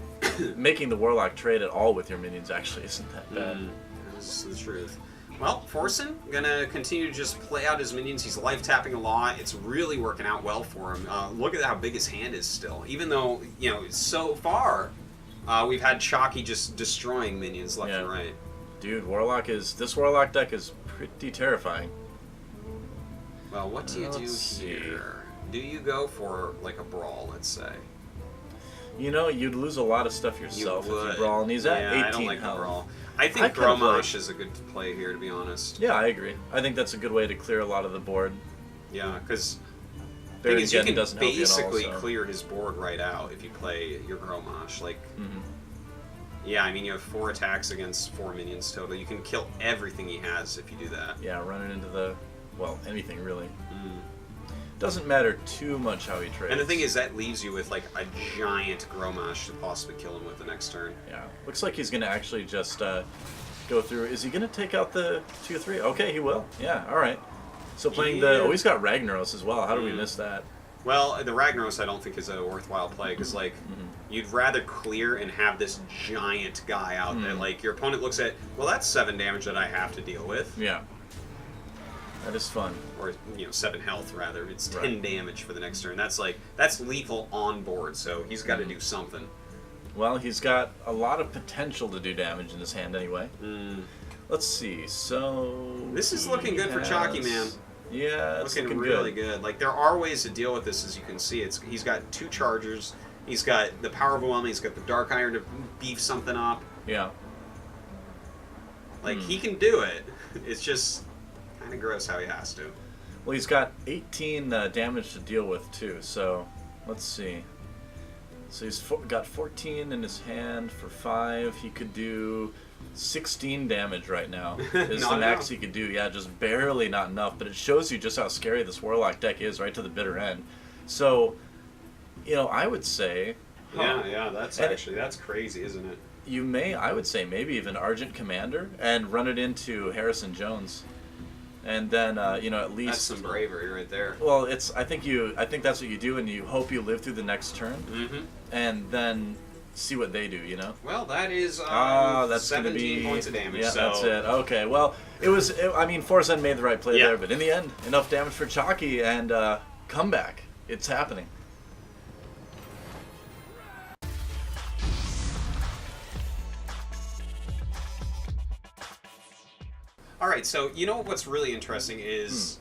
Making the Warlock trade at all with your minions actually isn't that bad. That's the truth. Well, Forsen gonna continue to just play out his minions. He's life tapping a lot. It's really working out well for him. Look at how big his hand is still, even though so far. We've had Chakki just destroying minions left and right. Dude, this Warlock deck is pretty terrifying. Well, what do you do here? Do you go for like a brawl, let's say? You know, you'd lose a lot of stuff yourself if you brawl, and he's at 18 I don't like health. The brawl. I think Gromash is a good play here, to be honest. Yeah, I agree. I think that's a good way to clear a lot of the board. Yeah, because Baron Geddon doesn't help you at all, basically clear his board right out if you play your Gromash. Like, yeah, I mean, you have 4 attacks against 4 minions total. You can kill everything he has if you do that. Yeah, run it into anything really. Doesn't matter too much how he trades. And the thing is, that leaves you with like a giant Gromash to possibly kill him with the next turn. Yeah, looks like he's going to actually just go through. Is he going to take out the 2/3? Okay, he will. Yeah, all right. So playing he's got Ragnaros as well. How do we miss that? Well, the Ragnaros I don't think is a worthwhile play because like you'd rather clear and have this giant guy out there. Like your opponent looks at, well, that's 7 damage that I have to deal with. Yeah, that is fun. Or 7 health rather. It's 10 damage for the next turn. That's lethal on board. So he's got to do something. Well, he's got a lot of potential to do damage in his hand anyway. Let's see. So this is looking good for Chakki, man. Yeah, it's looking really good. Like there are ways to deal with this, as you can see. He's got 2 chargers. He's got the Power Overwhelming. He's got the Dark Iron to beef something up. Yeah. Like he can do it. It's just kind of gross how he has to. Well, he's got 18 damage to deal with too. So let's see. So he's got 14 in his hand for 5. He could do 16 damage right now is the max he could do. Yeah, just barely not enough, but it shows you just how scary this Warlock deck is right to the bitter end. So, I would say... Yeah, that's crazy, isn't it? I would say maybe even Argent Commander and run it into Harrison Jones. And then, at least... That's some bravery right there. Well, I think that's what you do, and you hope you live through the next turn. And then... see what they do, Well, that is that's 17 points of damage. Yeah, that's it. Okay, well, Forsen made the right play there, but in the end, enough damage for Chakki and comeback. It's happening. All right, so what's really interesting is,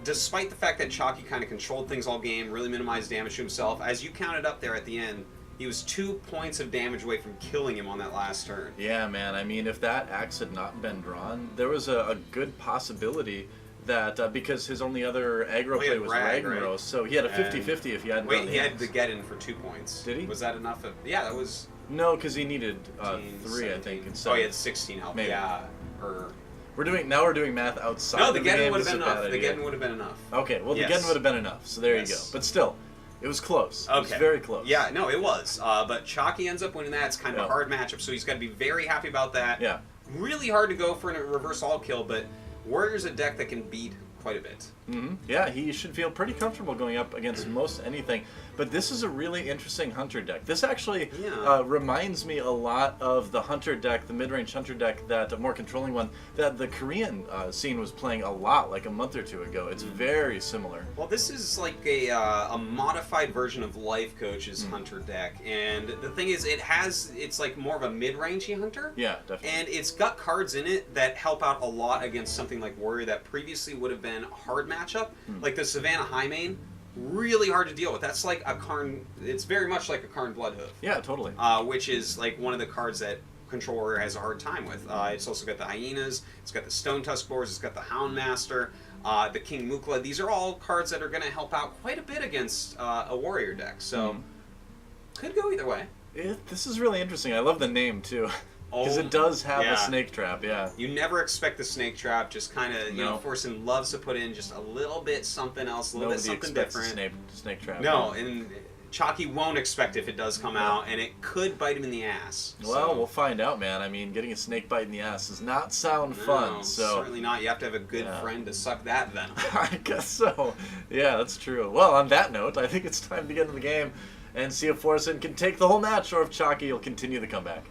despite the fact that Chakki kind of controlled things all game, really minimized damage to himself, as you counted up there at the end, he was 2 points of damage away from killing him on that last turn. Yeah, man. I mean, if that axe had not been drawn, there was a good possibility that because his only other aggro play was Ragnaros, right? So he had a 50-50 if he hadn't Wait, done he had the get in for 2 points. Did he? Was that enough? Yeah, that was... No, because he needed 3, 17. I think. Oh, he had 16 health. Maybe. Yeah. Or... We're doing math outside No, of the the game. Geddon would have This been is a bad enough. The idea. Geddon would have been enough. Okay, well, Yes. the Geddon would have been enough, so there you go. But still, it was close. Okay. It was very close. Yeah, no, it was. But Chakki ends up winning that. It's kind of Yeah. a hard matchup, so he's got to be very happy about that. Yeah. Really hard to go for a reverse all kill, but Warrior's a deck that can beat quite a bit. Yeah, he should feel pretty comfortable going up against most anything. But this is a really interesting Hunter deck. This actually reminds me a lot of the Hunter deck, the mid-range Hunter deck, that a more controlling one, that the Korean scene was playing a lot like a month or two ago. It's very similar. Well, this is like a modified version of Life Coach's Hunter deck. And the thing is, it's like more of a mid-rangey Hunter. Yeah, definitely. And it's got cards in it that help out a lot against something like Warrior that previously would have been a hard matchup. Like the Savannah Highmane, really hard to deal with. That's like a Karn, it's very much like a Karn Bloodhoof. Yeah, totally. Which is like one of the cards that Control Warrior has a hard time with. It's also got the Hyenas, it's got the Stone Tusk Boars, it's got the Houndmaster, the King Mukla. These are all cards that are going to help out quite a bit against a Warrior deck. So, could go either way. This is really interesting. I love the name, too. Because it does have a snake trap, yeah. You never expect the snake trap, just kind of, you know, Forsen loves to put in just a little bit something else, a little bit something different. Nobody expects a snake trap. No, and Chakki won't expect if it does come out, and it could bite him in the ass. Well, we'll find out, man. I mean, getting a snake bite in the ass does not sound fun, so... certainly not. You have to have a good friend to suck that venom. I guess so. Yeah, that's true. Well, on that note, I think it's time to get into the game and see if Forsen can take the whole match, or if Chakki will continue the comeback.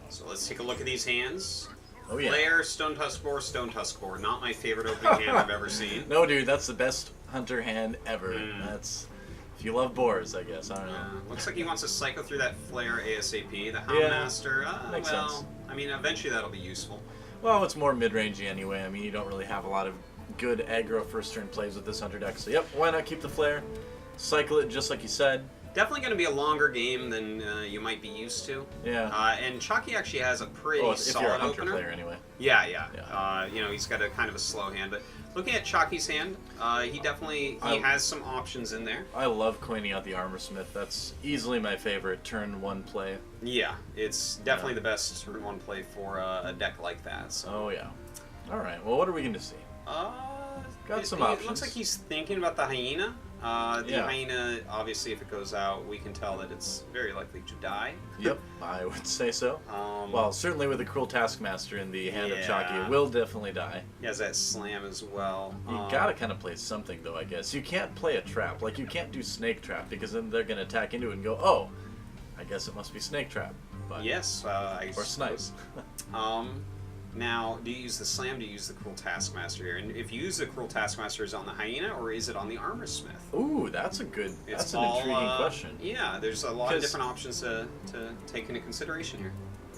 So let's take a look at these hands. Oh, yeah. Flare, Stone Tusk Boar, Stone Tusk Boar. Not my favorite opening hand I've ever seen. No, dude, that's the best Hunter hand ever. That's... If you love boars, I guess. I don't know. Looks like he wants to cycle through that Flare ASAP. The Houndmaster, makes sense. I mean, eventually that'll be useful. Well, it's more mid-rangey anyway. I mean, you don't really have a lot of good aggro first-turn plays with this Hunter deck. So, yep, why not keep the Flare? Cycle it just like you said. Definitely going to be a longer game than you might be used to. Yeah. And Chakki actually has a pretty solid if you're a Hunter opener. player anyway. Yeah. You know, he's got a kind of a slow hand, but looking at Chakki's hand, he definitely has some options in there. I love coining out the Armor Smith. That's easily my favorite turn one play. Yeah, it's definitely the best turn one play for a deck like that. So. Oh yeah. All right. Well, what are we going to see? Got some options. It looks like he's thinking about the Hyena. The Hyena, obviously, if it goes out, we can tell that it's very likely to die. Yep, I would say so. Well, certainly with the Cruel Taskmaster in the hand of Chakki, it will definitely die. He has that slam as well. You gotta kind of play something, though, I guess. You can't play a trap. Like, you can't do Snake Trap, because then they're going to attack into it and go, oh, I guess it must be Snake Trap. But, yes, or Snipes. Now, do you use the slam? Do you use the Cruel Taskmaster here? And if you use the Cruel Taskmaster, is it on the Hyena or is it on the Armor Smith? Ooh, that's an intriguing question. Yeah, there's a lot of different options to take into consideration here.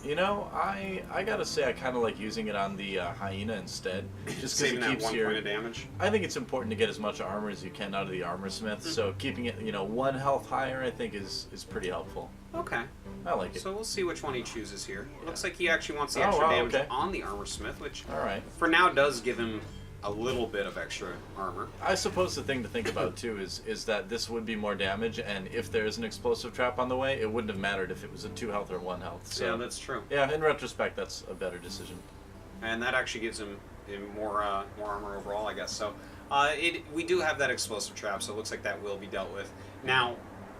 You know, I gotta say I kind of like using it on the Hyena instead, just because it keeps that 1 point of damage. I think it's important to get as much armor as you can out of the Armor Smith. So keeping it, 1 health higher, I think is pretty helpful. Okay. I like it. So we'll see which one he chooses here. Looks like he actually wants the extra damage on the Armor Smith, which for now does give him a little bit of extra armor. I suppose the thing to think about too is that this would be more damage, and if there is an explosive trap on the way, it wouldn't have mattered if it was a 2 health or 1 health. So, yeah, that's true. Yeah, in retrospect, that's a better decision. And that actually gives him more armor overall, I guess. So we do have that explosive trap, so it looks like that will be dealt with. Now,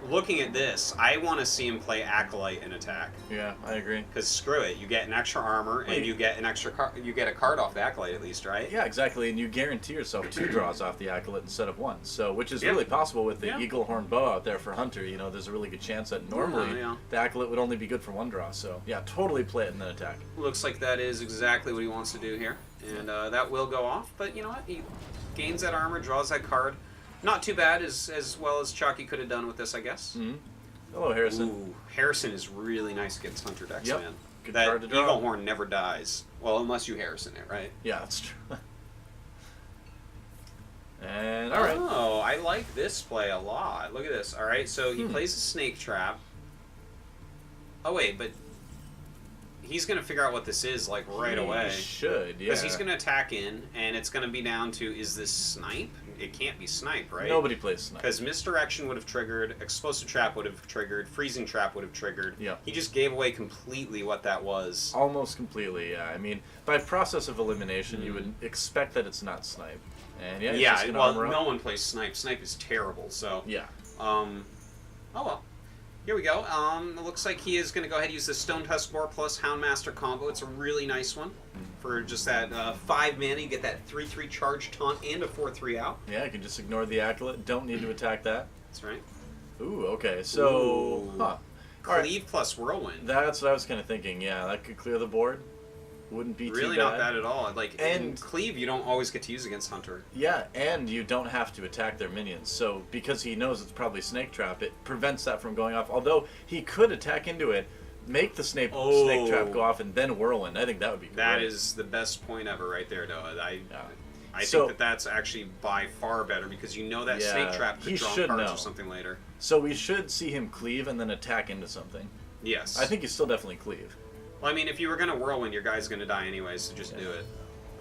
looking at this, I want to see him play Acolyte in attack. Yeah, I agree. Because screw it, you get an extra armor, and you get an extra you get a card off the Acolyte at least, right? Yeah, exactly, and you guarantee yourself 2 draws off the Acolyte instead of 1. So, which is really possible with the Eagle Horn Bow out there for Hunter. There's a really good chance that normally the Acolyte would only be good for 1 draw. So, yeah, totally play it and then attack. Looks like that is exactly what he wants to do here, and that will go off. But you know what? He gains that armor, draws that card. Not too bad, as well as Chakki could have done with this, I guess. Hello, Harrison. Ooh, Harrison is really nice against Hunter decks, man. Good that card to draw. Eagle Horn never dies. Well, unless you Harrison it, right? Yeah, that's true. And all right. Oh, I like this play a lot. Look at this. All right, so he plays a snake trap. Oh wait, but he's gonna figure out what this is like right away. He should, yeah. Because he's gonna attack in, and it's gonna be down to, is this snipe? It can't be snipe, right? Nobody plays snipe. Because misdirection would have triggered, explosive trap would have triggered, freezing trap would have triggered. Yeah. He just gave away completely what that was. Almost completely, yeah. I mean, by process of elimination, you would expect that it's not snipe. And yeah, Yeah, just well, armor no up. one plays snipe. Snipe is terrible, so... Yeah. Oh well. Here we go. It looks like he is going to go ahead and use the Stone Tusk Boar plus Houndmaster combo. It's a really nice one. For just that 5 mana, you get that 3/3 charge taunt and a 4/3 out. Yeah, you can just ignore the Acolyte. Don't need to attack that. That's right. Ooh, okay. So, Ooh. huh. Cleave plus Whirlwind. That's what I was kind of thinking. Yeah, that could clear the board. Wouldn't be Really too bad. not bad at all. Like, in And- Cleave, you don't always get to use against Hunter. Yeah, and you don't have to attack their minions. So, because he knows it's probably Snake Trap, it prevents that from going off. Although, he could attack into it, make the Snake Trap go off, and then Whirlwind. I think that would be great. That is the best point ever right there, Noah. I So- think that's actually by far better because you know that Yeah, Snake Trap he could draw should cards know. or something later. So, we should see him cleave and then attack into something. Yes. I think he's still definitely cleave. Well, I mean, if you were going to Whirlwind, your guy's going to die anyway, so just do it.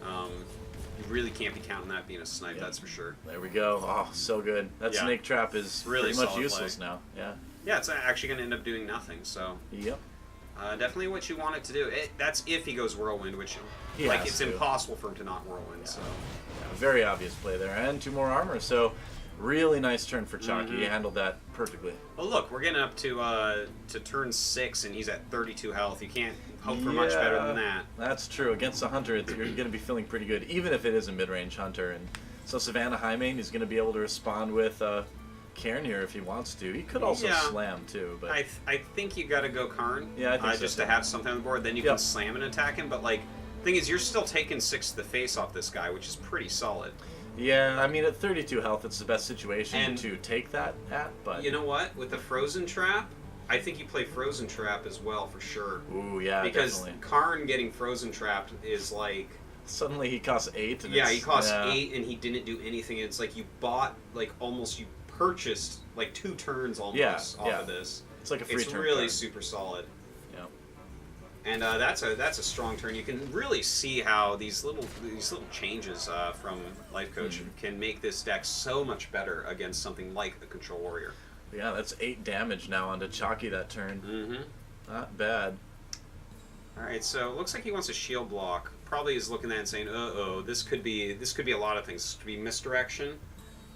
You really can't be counting that being a snipe, that's for sure. There we go. Oh, so good. That Yeah. Snake Trap is Really pretty much solid useless play. now. Yeah. Yeah, it's actually going to end up doing nothing, so... Yep. Definitely what you want it to do. That's if he goes Whirlwind, which... He like, has it's to. impossible for him to not Whirlwind, so... Yeah, very obvious play there. And 2 more armor, so really nice turn for Chakki. He handled that perfectly. Well, look, we're getting up to turn 6, and he's at 32 health. You can't hope for much better than that. That's true. Against a Hunter, you're going to be feeling pretty good, even if it is a mid-range Hunter. And so Savannah Highmane, he's going to be able to respond with Cairn here if he wants to. He could also slam, too. But I think you got to go Karn. Yeah, I think so, just too. to have something on the board. Then you can slam and attack him. But, like, thing is, you're still taking 6 to the face off this guy, which is pretty solid. Yeah, I mean, at 32 health, it's the best situation And to take that at. But you know what? With the Frozen Trap, I think you play Frozen Trap as well, for sure. Ooh, yeah, because definitely. Karn getting Frozen Trapped is like... Suddenly he costs 8. And yeah, he costs 8 and he didn't do anything. It's like you bought, like, almost, you purchased, like, 2 turns almost off of this. It's like a free It's turn really card. super solid. Yeah. And that's a strong turn. You can really see how these little changes from Life Coach can make this deck so much better against something like the Control Warrior. Yeah, that's 8 damage now onto Chakki that turn. Mm-hmm. Not bad. All right, so it looks like he wants a shield block. Probably is looking at it and saying, "Uh-oh, this could be a lot of things. This could be misdirection.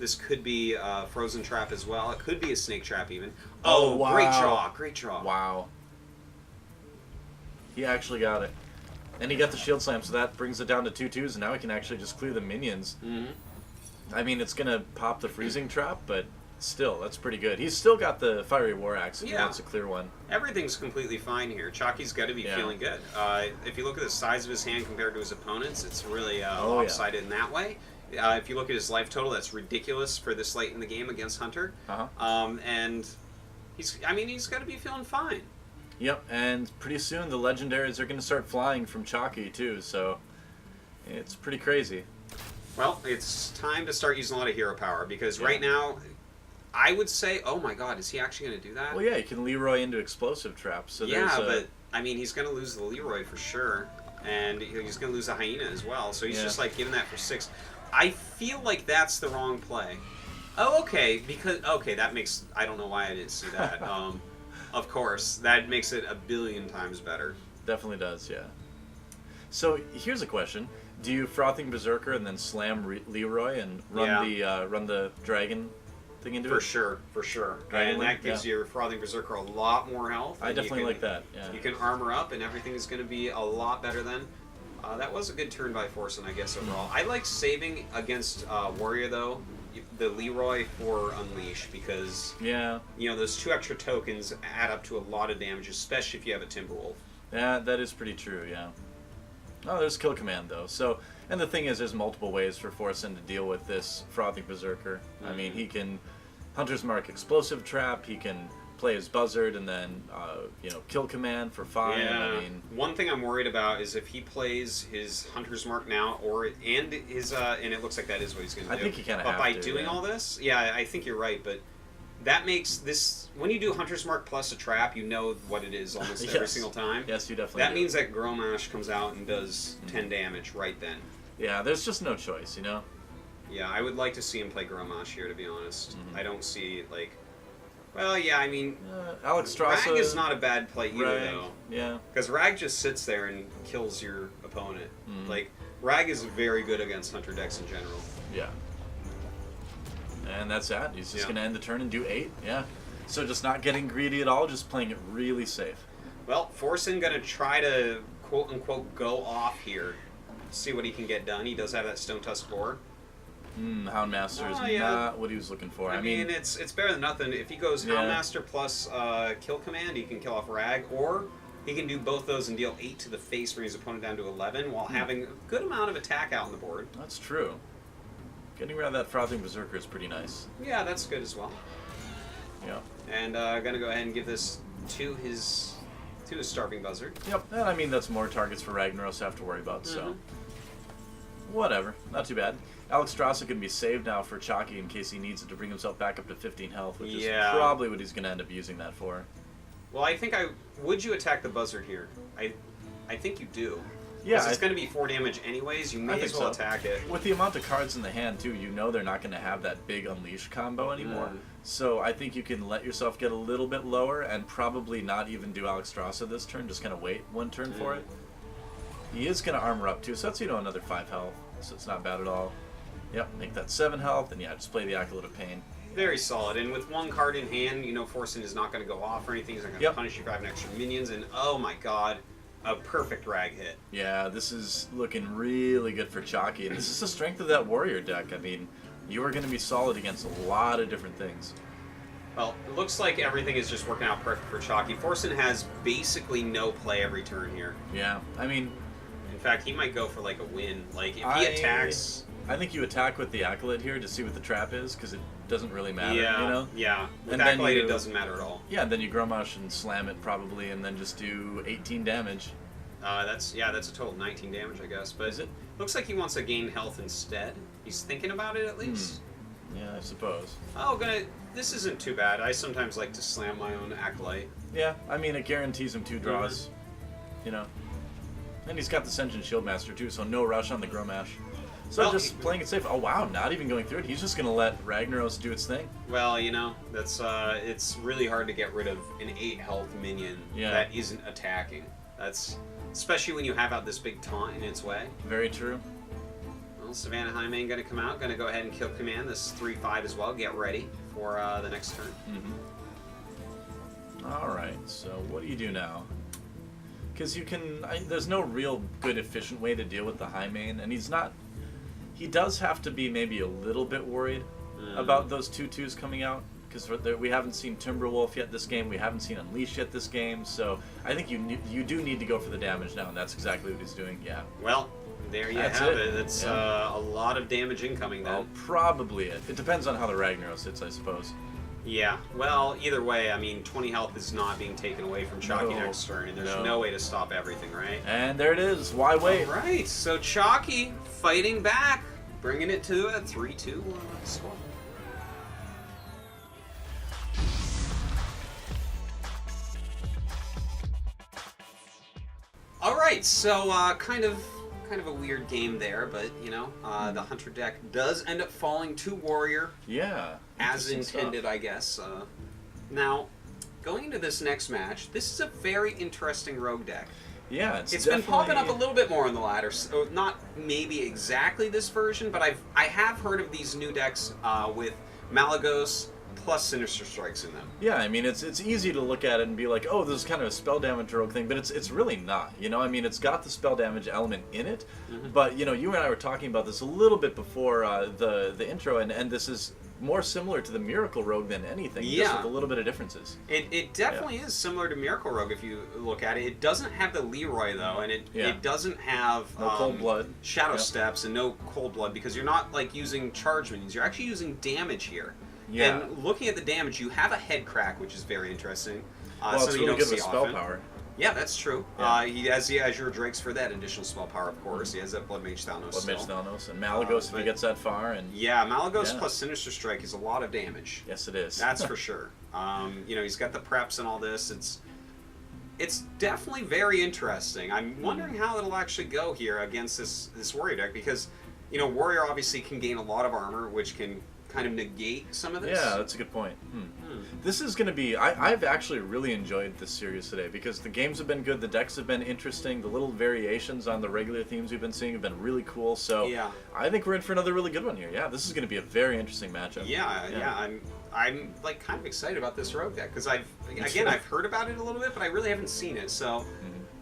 This could be Frozen Trap as well. It could be a Snake Trap even. Oh, wow. Great draw. Wow. He actually got it. And he got the shield slam, so that brings it down to 2/2s, and now he can actually just clear the minions. Mm-hmm. I mean, it's going to pop the freezing trap, but still, that's pretty good. He's still got the Fiery War Axe if he wants to clear one. Everything's completely fine here. Chakki's got to be feeling good. If you look at the size of his hand compared to his opponents, it's really lopsided in that way. If you look at his life total, that's ridiculous for this late in the game against Hunter. And he's got to be feeling fine. Yep, and pretty soon the legendaries are going to start flying from Chakki too, so it's pretty crazy. Well, it's time to start using a lot of hero power, because right now, I would say, oh my god, is he actually going to do that? Well, yeah, you can Leroy into explosive traps. So but, I mean, he's going to lose the Leroy for sure, and he's going to lose the Hyena as well, so he's just like giving that for 6. I feel like that's the wrong play. Oh, okay, that makes, I don't know why I didn't see that. Of course, that makes it a billion times better. Definitely does, yeah. So here's a question: do you Frothing Berserker and then slam Leroy and run the dragon thing into it? For sure. And that gives your Frothing Berserker a lot more health. I definitely like that. Yeah. You can armor up, and everything is going to be a lot better then. That was a good turn by Forsen, I guess, overall. I like saving against Warrior, though, the Leroy for Unleash, because those 2 extra tokens add up to a lot of damage, especially if you have a Timberwolf. Yeah, that is pretty true, yeah. Oh, there's Kill Command, though. So, and the thing is, there's multiple ways for Forsen to deal with this Frothing Berserker. I mean, he can Hunter's Mark Explosive Trap, he can play his Buzzard and then kill command for 5. Yeah. I mean, one thing I'm worried about is if he plays his Hunter's Mark now, and it looks like that is what he's going to do. I think he kind of. But have by to, doing yeah. all this, yeah, I think you're right. But that makes this, when you do Hunter's Mark plus a trap, you know what it is almost every single time. Yes, you definitely. That means that Gromash comes out and does 10 damage right then. Yeah, there's just no choice, Yeah, I would like to see him play Gromash here, to be honest. I don't see, like... Well, yeah, I mean... Alex Strasser... Rag is not a bad play either, Rag, though. Yeah. Because Rag just sits there and kills your opponent. Like, Rag is very good against Hunter decks in general. Yeah. And that's that. He's just going to end the turn and do 8. Yeah. So just not getting greedy at all, just playing it really safe. Well, Forsen going to try to, quote-unquote, go off here. See what he can get done. He does have that Stone Tusk Boar. Houndmaster is not what he was looking for. I mean, it's better than nothing. If he goes Houndmaster plus kill command, he can kill off Rag, or he can do both those and deal 8 to the face, bring his opponent down to 11, while having a good amount of attack out on the board. That's true. Getting rid of that Frothing Berserker is pretty nice. Yeah, that's good as well. Yeah. And gonna go ahead and give this to his Starving Buzzard. Yep, and I mean, that's more targets for Ragnaros to have to worry about, so... Whatever. Not too bad. Alex Strasser can be saved now for Chakki in case he needs it to bring himself back up to 15 health, which is probably what he's going to end up using that for. Well, I think would you attack the Buzzard here? I think you do. Yeah. It's going to be 4 damage anyways, you may as well attack it. With the amount of cards in the hand, too, they're not going to have that big Unleash combo anymore. So I think you can let yourself get a little bit lower and probably not even do Alex Strasser this turn, just kind of wait 1 turn for it. He is going to armor up, too, so that's, another 5 health, so it's not bad at all. Yep, make that 7 health, and just play the Acolyte of Pain. Very solid, and with 1 card in hand, Forsen is not going to go off or anything. He's not going to punish you for having extra minions, and oh my god, a perfect Rag hit. Yeah, this is looking really good for Chakki, and this is the strength of that Warrior deck. I mean, you are going to be solid against a lot of different things. Well, it looks like everything is just working out perfect for Chakki. Forsen has basically no play every turn here. Yeah, I mean... In fact, he might go for like a win. Like, if he attacks... I think you attack with the Acolyte here to see what the trap is, because it doesn't really matter, Yeah, with and Acolyte it doesn't matter at all. Yeah, and then you Gromash and slam it probably, and then just do 18 damage. That's a total 19 damage, I guess. But is it? Looks like he wants to gain health instead. He's thinking about it, at least. Yeah, I suppose. This isn't too bad. I sometimes like to slam my own Acolyte. Yeah, I mean, it guarantees him 2 draws, And he's got the Sentient Shieldmaster, too, so no rush on the Gromash. So just playing it safe. Oh, wow, not even going through it. He's just going to let Ragnaros do its thing. Well, that's it's really hard to get rid of an 8 health minion that isn't attacking. That's especially when you have out this big taunt in its way. Very true. Well, Savannah Highmane going to come out, going to go ahead and kill command. This 3/5 as well. Get ready for the next turn. All right, so what do you do now? Because there's no real good efficient way to deal with the Highmane, and he does have to be maybe a little bit worried about those 2/2s coming out, because we haven't seen Timberwolf yet this game, we haven't seen Unleash yet this game, so I think you do need to go for the damage now, and that's exactly what he's doing, yeah. Well, there you have it. It's a lot of damage incoming then. Well, probably it. It depends on how the Ragnaros hits, I suppose. Yeah, well, either way, I mean, 20 health is not being taken away from Chakki next turn, and there's no way to stop everything, right? And there it is. Why wait? All right, so Chakki fighting back, bringing it to a 3-2 score. All right, so kind of a weird game there, but the Hunter deck does end up falling to Warrior. Yeah. As intended, I guess. Now, going into this next match, this is a very interesting rogue deck. Yeah, it's been popping up a little bit more on the ladder. So not maybe exactly this version, but I have heard of these new decks with Malagos plus Sinister Strikes in them. Yeah, I mean, it's easy to look at it and be like, oh, this is kind of a spell damage rogue thing, but it's really not. I mean, it's got the spell damage element in it, but you and I were talking about this a little bit before the intro, and this is more similar to the Miracle Rogue than anything, just with a little bit of differences. It definitely is similar to Miracle Rogue if you look at it. It doesn't have the Leroy, though, and it doesn't have no Cold Blood. Shadow Steps and no Cold Blood, because you're not like using charge minions. You're actually using damage here. Yeah. And looking at the damage, you have a head crack, which is very interesting. Well, it's something you really don't good with see spell often. power. Yeah, that's true. Yeah. He has the Azure Drakes for that additional spell power, of course. He has that Blood Mage Thalnos Blood Mage still. Thalnos and Malagos if he gets that far. And yeah, Malagos Yeah. plus Sinister Strike is a lot of damage. yes, it is. That's for sure. He's got the preps and all this. It's definitely very interesting. I'm wondering how it'll actually go here against this Warrior deck because, Warrior obviously can gain a lot of armor, which can kind of negate some of this. Yeah, that's a good point. This is going to be... I've actually really enjoyed this series today because the games have been good, the decks have been interesting, the little variations on the regular themes we've been seeing have been really cool, so Yeah. I think we're in for another really good one here. Yeah, this is going to be a very interesting matchup. Yeah. I'm like kind of excited about this rogue deck because I've heard about it a little bit, but I really haven't seen it. So,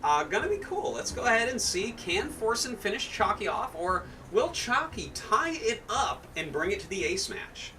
gonna be cool. Let's go ahead and see, can Forsen finish Chakki off, or will Chakki tie it up and bring it to the ace match?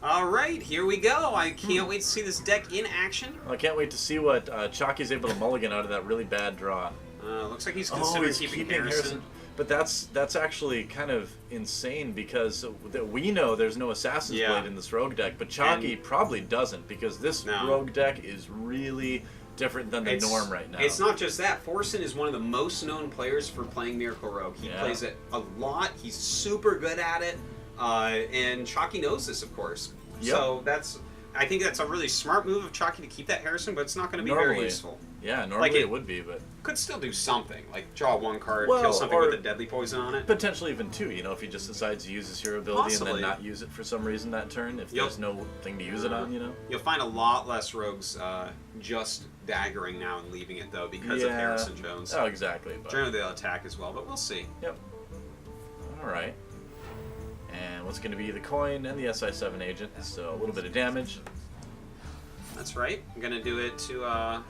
All right, here we go. I can't wait to see this deck in action. I can't wait to see what Chakki's able to mulligan out of that really bad draw. Looks like he's considering keeping Harrison. But that's actually kind of insane because we know there's no Assassin's Blade in this rogue deck, but Chakki probably doesn't because this rogue deck is really different than the norm right now. It's not just that. Forsen is one of the most known players for playing Miracle Rogue. He plays it a lot. He's super good at it. And Chakki knows this, of course. Yep. So I think that's a really smart move of Chakki to keep that Harrison, but it's not going to be very useful. Yeah, normally it would be, but... Could still do something, like draw one card, Well, kill something or with a deadly poison on it. Potentially even two, if he just decides to use his hero ability Possibly. and then not use it for some reason that turn, if there's no thing to use it on, You'll find a lot less rogues just daggering now and leaving it, though, because of Harrison Jones. Oh, exactly. But... generally they'll attack as well, but we'll see. Yep. Alright. And what's going to be the coin and the SI7 agent, so a little bit of damage. That's right. I'm going to do it to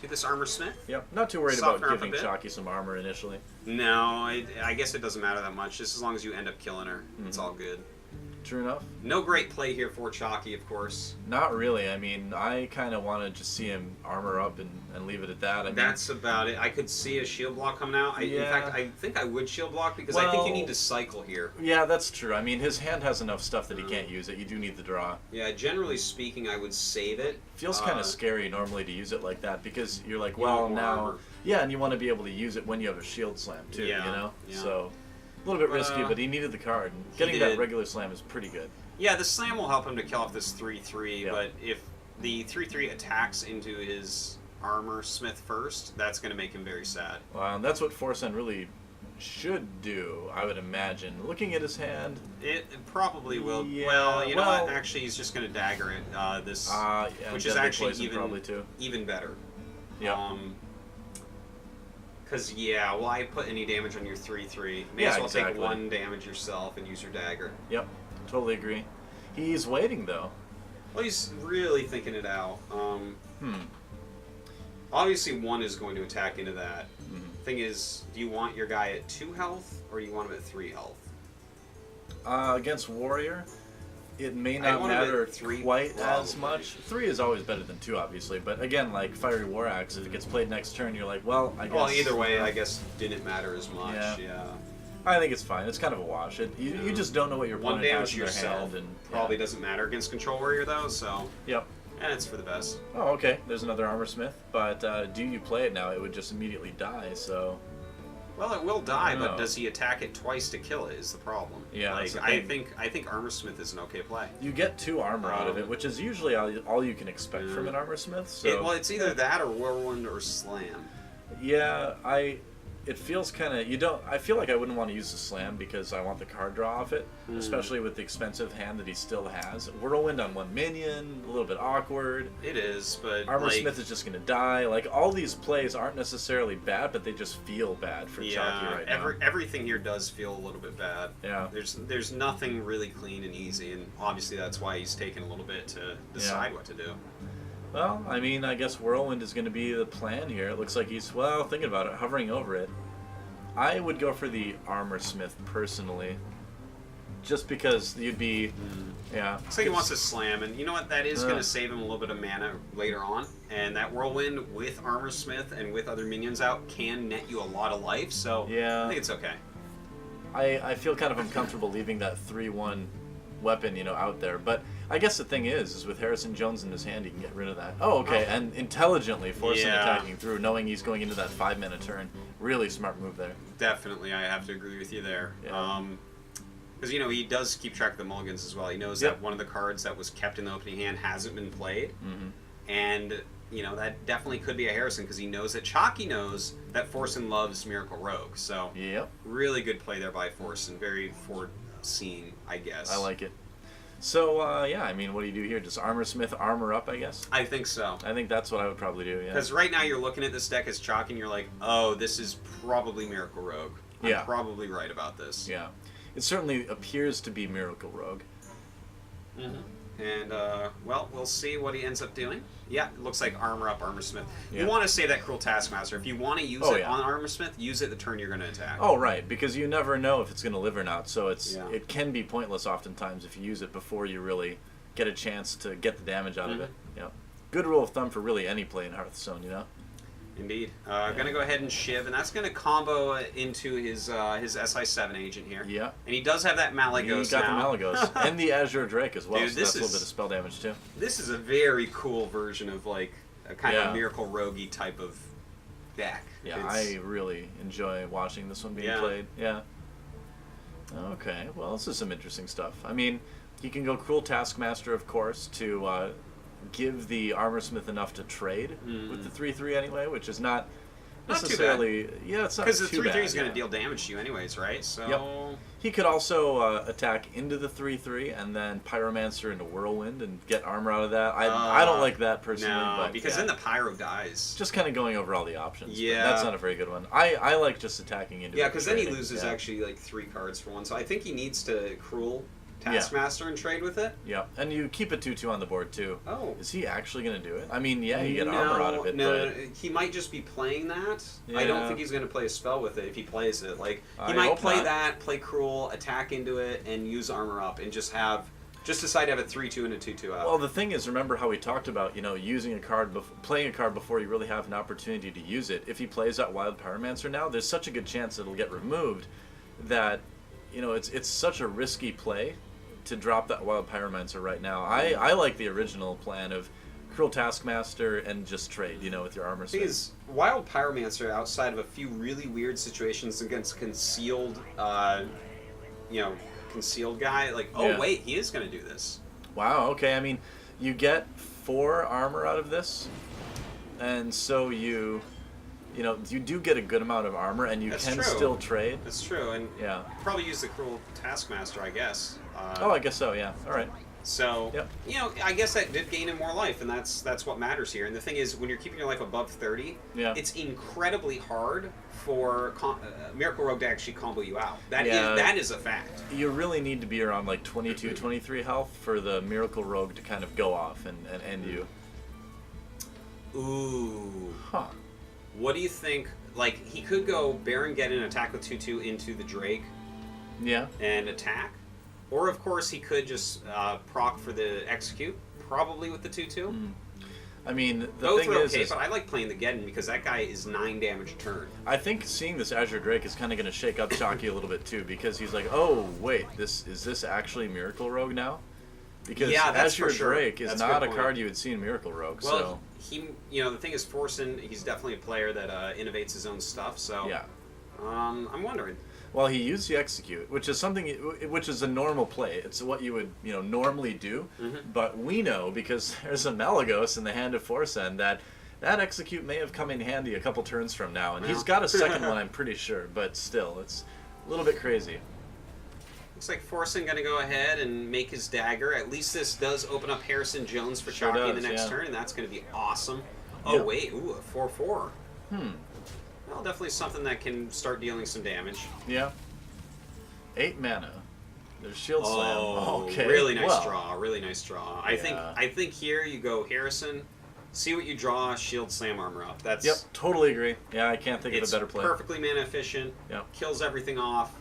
this Armor Smith. Yep, not too worried Soften about her up a giving bit. Chakki some armor initially. No, I guess it doesn't matter that much. Just as long as you end up killing her, it's all good. True enough. No great play here for Chakki, of course. Not really. I mean, I kind of want to just see him armor up and leave it at that. I mean, That's about it. I could see a shield block coming out. In fact, I think I would shield block because I think you need to cycle here. Yeah, that's true. I mean, his hand has enough stuff that he can't use it. You do need the draw. Yeah, generally speaking, I would save it. Feels kind of scary normally to use it like that because you're like, well, now... armor. Yeah, and you want to be able to use it when you have a shield slam, too, Yeah. So, a little bit risky, but he needed the card. And getting that regular slam is pretty good. Yeah, the slam will help him to kill off this 3/3, but if the 3/3 attacks into his Armor Smith first, that's going to make him very sad. Wow, and that's what Forsen really should do, I would imagine. Looking at his hand... It probably will. Yeah, well, you know what? Actually, he's just going to dagger it. Which is actually even better. Yeah. Because, why put any damage on your 3/3? May as well take one damage yourself and use your dagger. Yep, totally agree. He's waiting, though. Well, he's really thinking it out. Obviously, one is going to attack into that. Thing is, do you want your guy at 2 health, or do you want him at 3 health? Against Warrior, it may not matter quite as much. 3 is always better than 2, obviously, but again, like Fiery War Axe, if it gets played next turn, you're like, well, I guess... Well, either way, I guess didn't matter as much, yeah. I think it's fine. It's kind of a wash. You just don't know what your opponent has in their hand. And, probably doesn't matter against Control Warrior, though, so... Yep. And it's for the best. Oh, okay. There's another Armor Smith, but do you play it now? It would just immediately die, so... Well, it will die, but does he attack it twice to kill it is the problem. Yeah, like, I think Armor Smith is an okay play. You get 2 armor out of it, which is usually all you can expect from an Armor Smith. So. It's either that or Whirlwind or Slam. Yeah, it feels kind of... I feel like I wouldn't want to use the Slam because I want the card draw off it, especially with the expensive hand that he still has. Whirlwind on 1 minion, a little bit awkward. It is, but... Armor Smith is just going to die. Like, all these plays aren't necessarily bad, but they just feel bad for Chakki right now. Everything here does feel a little bit bad. Yeah. There's nothing really clean and easy, and obviously that's why he's taken a little bit to decide what to do. Well, I mean, I guess Whirlwind is going to be the plan here. It looks like he's, thinking about it, hovering over it. I would go for the Armor Smith, personally. just because you'd be, yeah. Looks like he wants to slam, and you know what? That is going to save him a little bit of mana later on. And that Whirlwind with Armor Smith and with other minions out can net you a lot of life, so yeah. I think it's okay. I feel kind of uncomfortable leaving that 3/1 weapon, you know, out there. But I guess the thing is with Harrison Jones in his hand, he can get rid of that. Oh, okay, and intelligently forcing attacking through, knowing he's going into that 5-mana turn. Really smart move there. Definitely, I have to agree with you there. Yeah. Because, you know, he does keep track of the mulligans as well. He knows that one of the cards that was kept in the opening hand hasn't been played. And, you know, that definitely could be a Harrison because he knows that Chakki knows that Forsen loves Miracle Rogue. So, really good play there by Forsen. Very foreseeing, I guess. I like it. So, yeah, I mean, what do you do here? Just Armor Smith, armor up, I guess? I think so. I think that's what I would probably do, yeah. Because right now you're looking at this deck as Chakki and you're like, oh, this is probably Miracle Rogue. I'm probably right about this. Yeah. It certainly appears to be Miracle Rogue. And, well, we'll see what he ends up doing. Yeah, it looks like Armor Up, Armor Smith. Yeah. You want to save that Cruel Taskmaster. If you want to use it on Armor Smith, use it the turn you're going to attack. Oh, right, because you never know if it's going to live or not, so it can be pointless oftentimes if you use it before you really get a chance to get the damage out of it. Yeah. Good rule of thumb for really any play in Hearthstone, you know? Indeed. Going to go ahead and Shiv, and that's going to combo into his SI7 agent here. Yeah. And he does have that Malagos He got now. the Malagos. And the Azure Drake as well, Dude, so that's a little bit of spell damage too. This is a very cool version of, like, a kind of Miracle Rogue-y type of deck. Yeah, I really enjoy watching this one being played. Yeah. Okay, well, this is some interesting stuff. I mean, he can go Cruel Taskmaster, of course, to give the Armor Smith enough to trade with the 3/3 anyway, which is not necessarily too bad. Yeah, it's not because the too 3/3 bad, is going to deal damage to you anyways, right? So he could also attack into the 3/3 and then Pyromancer into Whirlwind and get armor out of that. I don't like that personally, but because then the Pyro dies. Just kind of going over all the options. Yeah, that's not a very good one. I like just attacking into. Yeah, because then he loses actually like 3 cards for one. So I think he needs to Cruel Taskmaster and trade with it. Yeah, and you keep a 2/2 on the board too. Oh, is he actually going to do it? I mean, yeah, you get armor out of it. No, he might just be playing that. Yeah. I don't think he's going to play a spell with it if he plays it. Like he might play that, play Cruel, attack into it, and use armor up, and just decide to have a 3/2 and a 2/2 out. Well, the thing is, remember how we talked about, you know, using a card, playing a card before you really have an opportunity to use it. If he plays that Wild Pyromancer now, there's such a good chance it'll get removed that, you know, it's such a risky play to drop that Wild Pyromancer right now. I like the original plan of Cruel Taskmaster and just trade, you know, with your Armor Smith. Because Wild Pyromancer, outside of a few really weird situations against concealed, concealed guy, like, wait, he is going to do this. Wow, okay, I mean, you get 4 armor out of this, and so you do get a good amount of armor, and you can still trade. That's true, and probably use the Cruel Taskmaster, I guess. I guess so, yeah. All right. So, you know, I guess that did gain him more life, and that's what matters here. And the thing is, when you're keeping your life above 30, it's incredibly hard for Miracle Rogue to actually combo you out. That is a fact. You really need to be around like 22, 23 health for the Miracle Rogue to kind of go off and end you. Ooh. Huh. What do you think? Like, he could go Baron, get an attack with 2/2 into the Drake. Yeah. And attack. Or, of course, he could just proc for the Execute, probably with the 2/2. I mean, the Both thing are is, but I like playing the Geddon because that guy is 9 damage a turn. I think seeing this Azure Drake is kind of going to shake up Chakki a little bit, too, because he's like, oh, wait, is this actually Miracle Rogue now? Because Azure Drake is not a card you would see in Miracle Rogue. Well, the thing is, Forsen, he's definitely a player that innovates his own stuff, so I'm wondering. Well, he used the Execute, which is a normal play. It's what you would, normally do. But we know, because there's a Malagos in the hand of Forsen, that Execute may have come in handy a couple turns from now. And he's got a second one, I'm pretty sure. But still, it's a little bit crazy. Looks like Forsen going to go ahead and make his dagger. At least this does open up Harrison Jones for Chakki in the next turn, and that's going to be awesome. Oh, wait. Ooh, a 4/4. Well, definitely something that can start dealing some damage. Yeah. 8 mana. There's Shield Slam. Okay. Really nice draw. Really nice draw. I think here you go Harrison. See what you draw. Shield Slam, armor up. That's totally agree. Yeah, I can't think of a better play. Perfectly mana efficient. Yep. Kills everything off.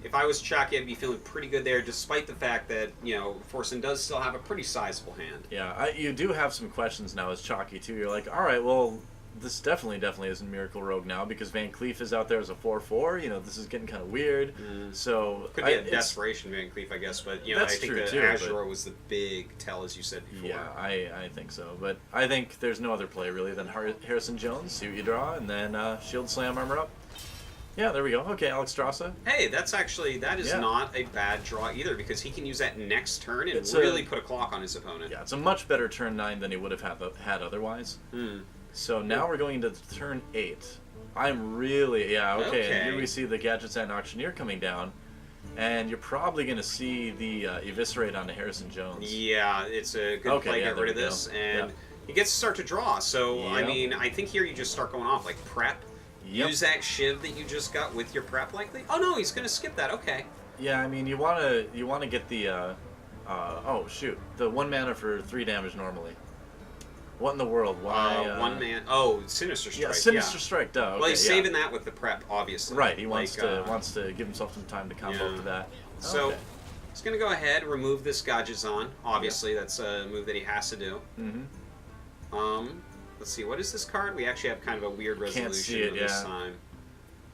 if I was Chakki, I'd be feeling pretty good there, despite the fact that, Forsen does still have a pretty sizable hand. Yeah, you do have some questions now as Chakki, too. You're like, all right, well, this definitely isn't Miracle Rogue now because Van Cleef is out there as a 4/4. This is getting kind of weird. So could be a desperation Van Cleef, I guess, but I think the Azure was the big tell, as you said before. Yeah, I think so, but I think there's no other play really than Harrison Jones. See what you draw, and then Shield Slam, Armor Up. Yeah, there we go. Okay, Alex Strasza. Hey, that is not a bad draw either, because he can use that next turn and really put a clock on his opponent. Yeah, it's a much better turn 9 than he would have had otherwise. So now we're going into turn 8. I'm really, okay. And here we see the Gadgets and Auctioneer coming down, and you're probably going to see the Eviscerate onto Harrison Jones. Yeah, it's a good play to get rid of this, and he gets to start to draw. So, I mean, I think here you just start going off, like prep. Use that Shiv that you just got with your prep, likely. Oh no, he's gonna skip that. Okay. Yeah, I mean, you wanna get the the 1 mana for 3 damage normally. What in the world? Why? 1 man. Oh, Sinister Strike. Yeah, Sinister Strike. Duh. Okay, well, he's saving that with the prep, obviously. Right. He wants to give himself some time to combo to that. So he's gonna go ahead, remove this Gajazon. Obviously, that's a move that he has to do. Let's see, what is this card? We actually have kind of a weird resolution this time.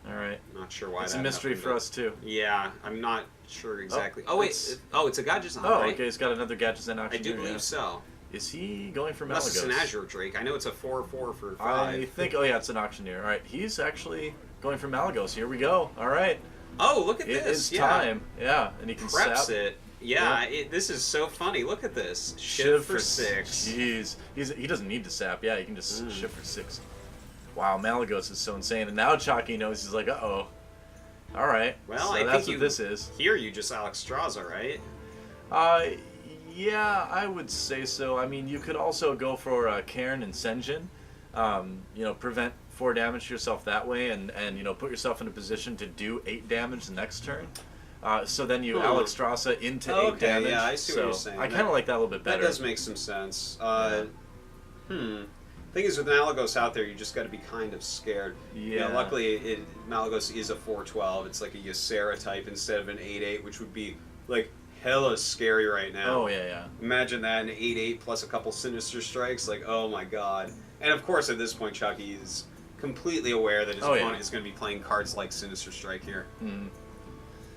All right. Not sure why it's a mystery for us, too. Yeah, I'm not sure exactly. Oh, wait. It's a Gajazon, right? Okay, he's got another Gajazon Auctioneer. I do believe so. Is he going for Malygos? Unless it's an Azure Drake. I know it's a 4/4 for 5. I think, it's an Auctioneer. All right, he's actually going for Malygos. Here we go. All right. Oh, look at this. It's time. Yeah, and he can Preps it. Yeah, this is so funny. Look at this. Shiv for 6. Jeez. He doesn't need to sap. Yeah, he can just shift for 6. Wow, Malygos is so insane. And now Chakki knows. He's like, uh-oh. All right. Well, so that's what this is. Here you just Alex Strasza, right? Yeah, I would say so. I mean, you could also go for Cairn and Senjin. Prevent 4 damage to yourself that way and put yourself in a position to do 8 damage the next turn. So then you Alex Strasza into 8 damage. Yeah, I see what you're saying. I kind of like that a little bit better. That does make some sense. Thing is, with Malygos out there, you just got to be kind of scared. Yeah. Luckily, Malygos is a 4/12. It's like a Ysera type instead of an 8/8, which would be like hella scary right now. Oh yeah. Imagine that, an 8/8 plus a couple Sinister Strikes. Like, oh my god. And of course, at this point, Chakki is completely aware that his opponent is going to be playing cards like Sinister Strike here.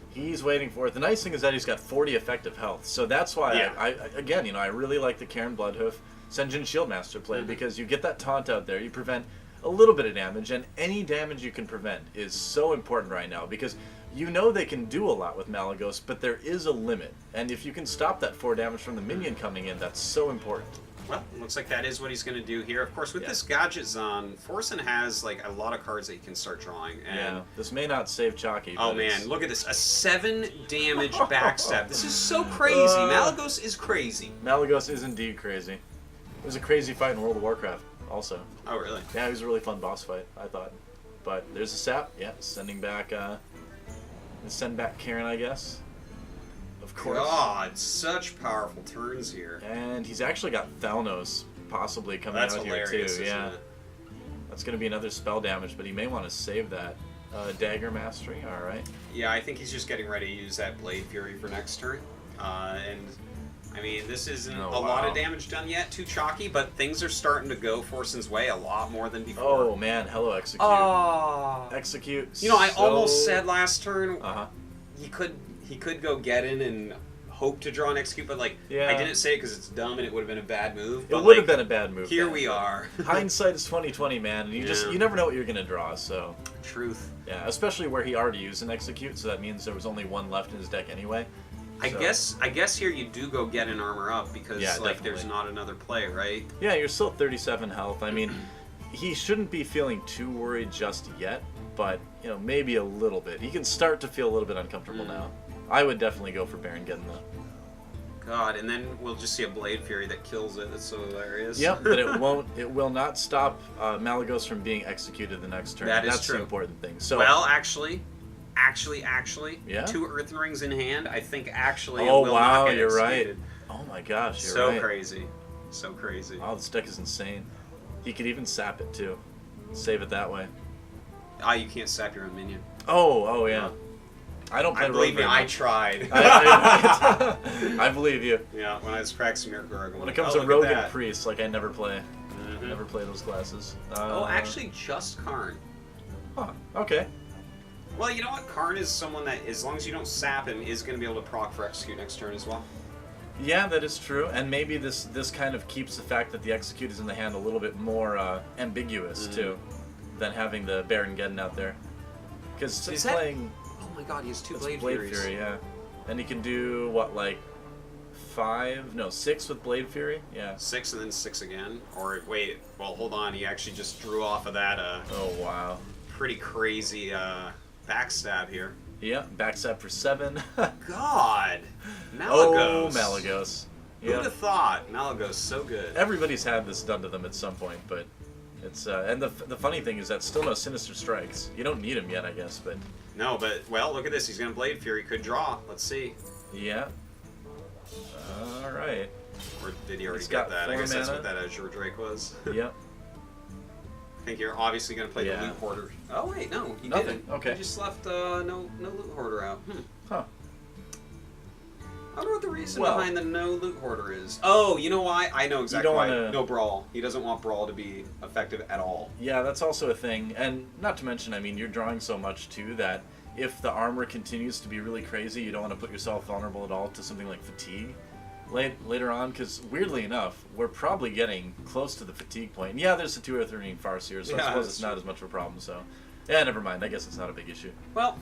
He's waiting for it. The nice thing is that he's got 40 effective health, so that's why I really like the Cairn Bloodhoof Senjin Shieldmaster play because you get that taunt out there, you prevent a little bit of damage, and any damage you can prevent is so important right now because they can do a lot with Malygos, but there is a limit, and if you can stop that 4 damage from the minion coming in, that's so important. Well, looks like that is what he's going to do here. Of course, with this Gajazon, Forsen has like a lot of cards that he can start drawing. And this may not save Chakki. Oh man, look at this. A 7 damage backstab. This is so crazy. Malygos is crazy. Malygos is indeed crazy. It was a crazy fight in World of Warcraft also. Oh, really? Yeah, it was a really fun boss fight, I thought. But there's a sap. Yeah, send back Cairn, I guess. Of course. God, such powerful turns here. And he's actually got Thalnos possibly coming out here too. Yeah. That's going to be another spell damage, but he may want to save that. Dagger Mastery, alright. Yeah, I think he's just getting ready to use that Blade Fury for next turn. And, I mean, this isn't a lot of damage done yet to Chakki, but things are starting to go Forsen's way a lot more than before. Oh, man, hello, Execute. Oh. Execute. I almost said last turn he could go get in and hope to draw an Execute, but I didn't say it because it's dumb and it would have been a bad move. But it would have been a bad move. Here we are. Hindsight is 20/20, man. And you never know what you're gonna draw. So truth. Yeah, especially where he already used an Execute, so that means there was only 1 left in his deck anyway. I guess here you do go get an Armor Up because there's not another play, right? Yeah, you're still at 37 health. I mean, he shouldn't be feeling too worried just yet, but maybe a little bit. He can start to feel a little bit uncomfortable now. I would definitely go for Baron Geddon though. God, and then we'll just see a Blade Fury that kills it. That's so hilarious. Yep, but it will not stop Malygos from being executed the next turn. That's true. The important thing. So actually, 2 Earthen Rings in hand. I think actually it will not get you're executed. right. Oh my gosh, you're so right. So crazy. Oh, this deck is insane. He could even sap it too. Save it that way. You can't sap your own minion. Oh yeah. I don't play I believe Rogue me, very I much. tried. I believe you. Yeah, when I was practicing Miracle Rogue. When it comes to Rogue and Priest, like I never play. Never play those classes. Oh, actually, just Karn. Huh. Okay. Well, you know what? Karn is someone that, as long as you don't sap him, is going to be able to proc for execute next turn as well. Yeah, that is true, and maybe this kind of keeps the fact that the execute is in the hand a little bit more ambiguous too, than having the Baron Geddon out there. Because he's playing. Oh my God, he has 2 Blade Fury, Furies. yeah, and he can do what, like 6 with Blade Fury, yeah. 6 and then 6 again, or wait, well, hold on, he actually just drew off of that. Oh wow. Pretty crazy backstab here. Yeah, backstab for 7. God, Malagos. Oh, Malagos. Who'd have thought? Malagos, so good. Everybody's had this done to them at some point, but it's and the funny thing is that still no Sinister Strikes. You don't need them yet, I guess, but no, but well, look at this. He's gonna Blade Fury. Could draw. Let's see. Yeah. All right. Or did he already He's get got that? I guess that's mana. what that Azure Drake was. Yep. I think you're obviously gonna play the Loot Hoarder. Oh wait, no, he Nothing. didn't. Okay. He just left no Loot Hoarder out. Huh. I wonder what the reason behind the no Loot Hoarder is. Oh, you know why? I know exactly why. No Brawl. He doesn't want Brawl to be effective at all. Yeah, that's also a thing. And not to mention, I mean, you're drawing so much too that if the armor continues to be really crazy, you don't want to put yourself vulnerable at all to something like Fatigue later on, because weirdly enough, we're probably getting close to the Fatigue point. And yeah, there's the 2 or 3 Farseer, so I suppose it's not as much of a problem, so yeah, never mind. I guess it's not a big issue. Well,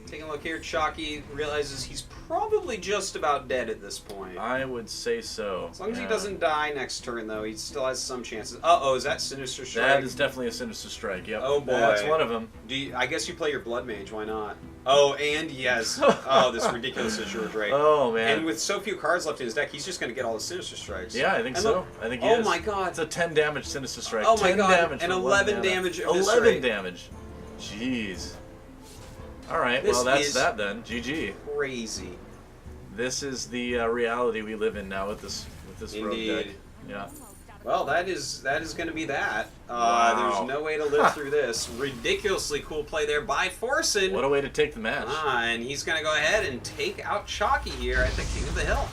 taking a look here, Chakki realizes he's probably just about dead at this point. I would say so. As long as he doesn't die next turn, though, he still has some chances. Uh-oh, is that Sinister Strike? That is definitely a Sinister Strike, yep. Oh, boy. That's one of them. I guess you play your Blood Mage, why not? Oh, and yes. Oh, this ridiculous Azure Drake. Oh, man. And with so few cards left in his deck, he's just going to get all the Sinister Strikes. Yeah, I think so. Look, I think he is. Oh, my God. It's a 10 damage Sinister Strike. Oh, my 10 God. damage And for 11 damage 11 damage. Jeez. Alright, well that's that then. GG. Crazy. This is the reality we live in now with this rogue deck. Yeah. Well, that is going to be that. Wow. There's no way to live through this. Ridiculously cool play there by Forsen. What a way to take the match. And he's going to go ahead and take out Chakki here at the King of the Hill.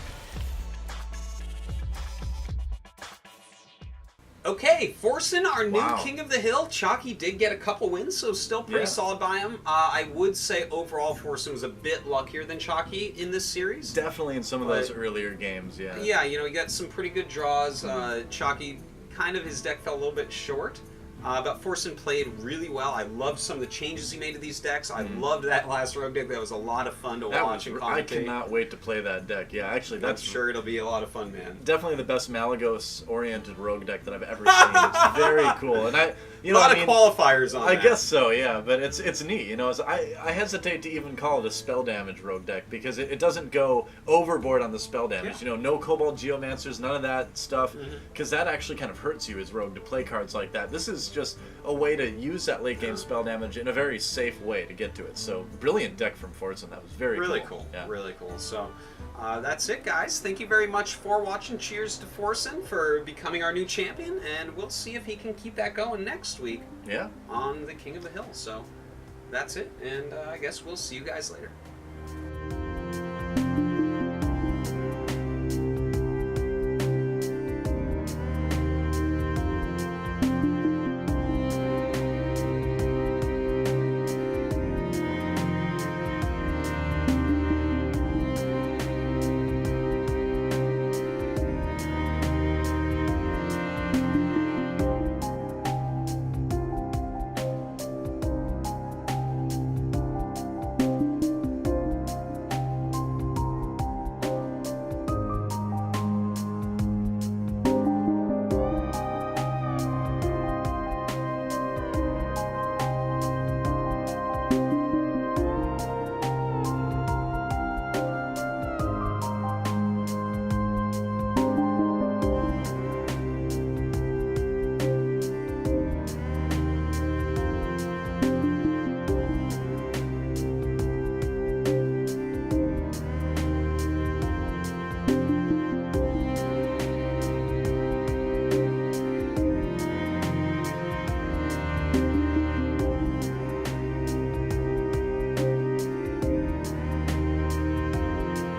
Okay, Forsen, our new King of the Hill. Chakki did get a couple wins, so still pretty solid by him. I would say overall Forsen was a bit luckier than Chakki in this series. Definitely in some of those earlier games, yeah. Yeah, you know, he got some pretty good draws. Chakki, kind of his deck fell a little bit short. But Forsen played really well. I loved some of the changes he made to these decks. I loved that last rogue deck. That was a lot of fun to watch and commentate. I cannot wait to play that deck. Yeah, actually, I'm sure it'll be a lot of fun, man. Definitely the best Malagos-oriented rogue deck that I've ever seen. It's very cool, and a lot of qualifiers on that. I guess so, yeah, but it's neat. You know, I hesitate to even call it a spell damage rogue deck because it doesn't go overboard on the spell damage. Yeah. You know, no Cobalt Geomancers, none of that stuff, because that actually kind of hurts you as rogue to play cards like that. This is just a way to use that late game spell damage in a very safe way to get to it. So brilliant deck from Forsen. That was really cool. Yeah. Really cool. So that's it, guys. Thank you very much for watching. Cheers to Forsen for becoming our new champion, and we'll see if he can keep that going next week. Yeah. On the King of the Hill. So that's it, and I guess we'll see you guys later.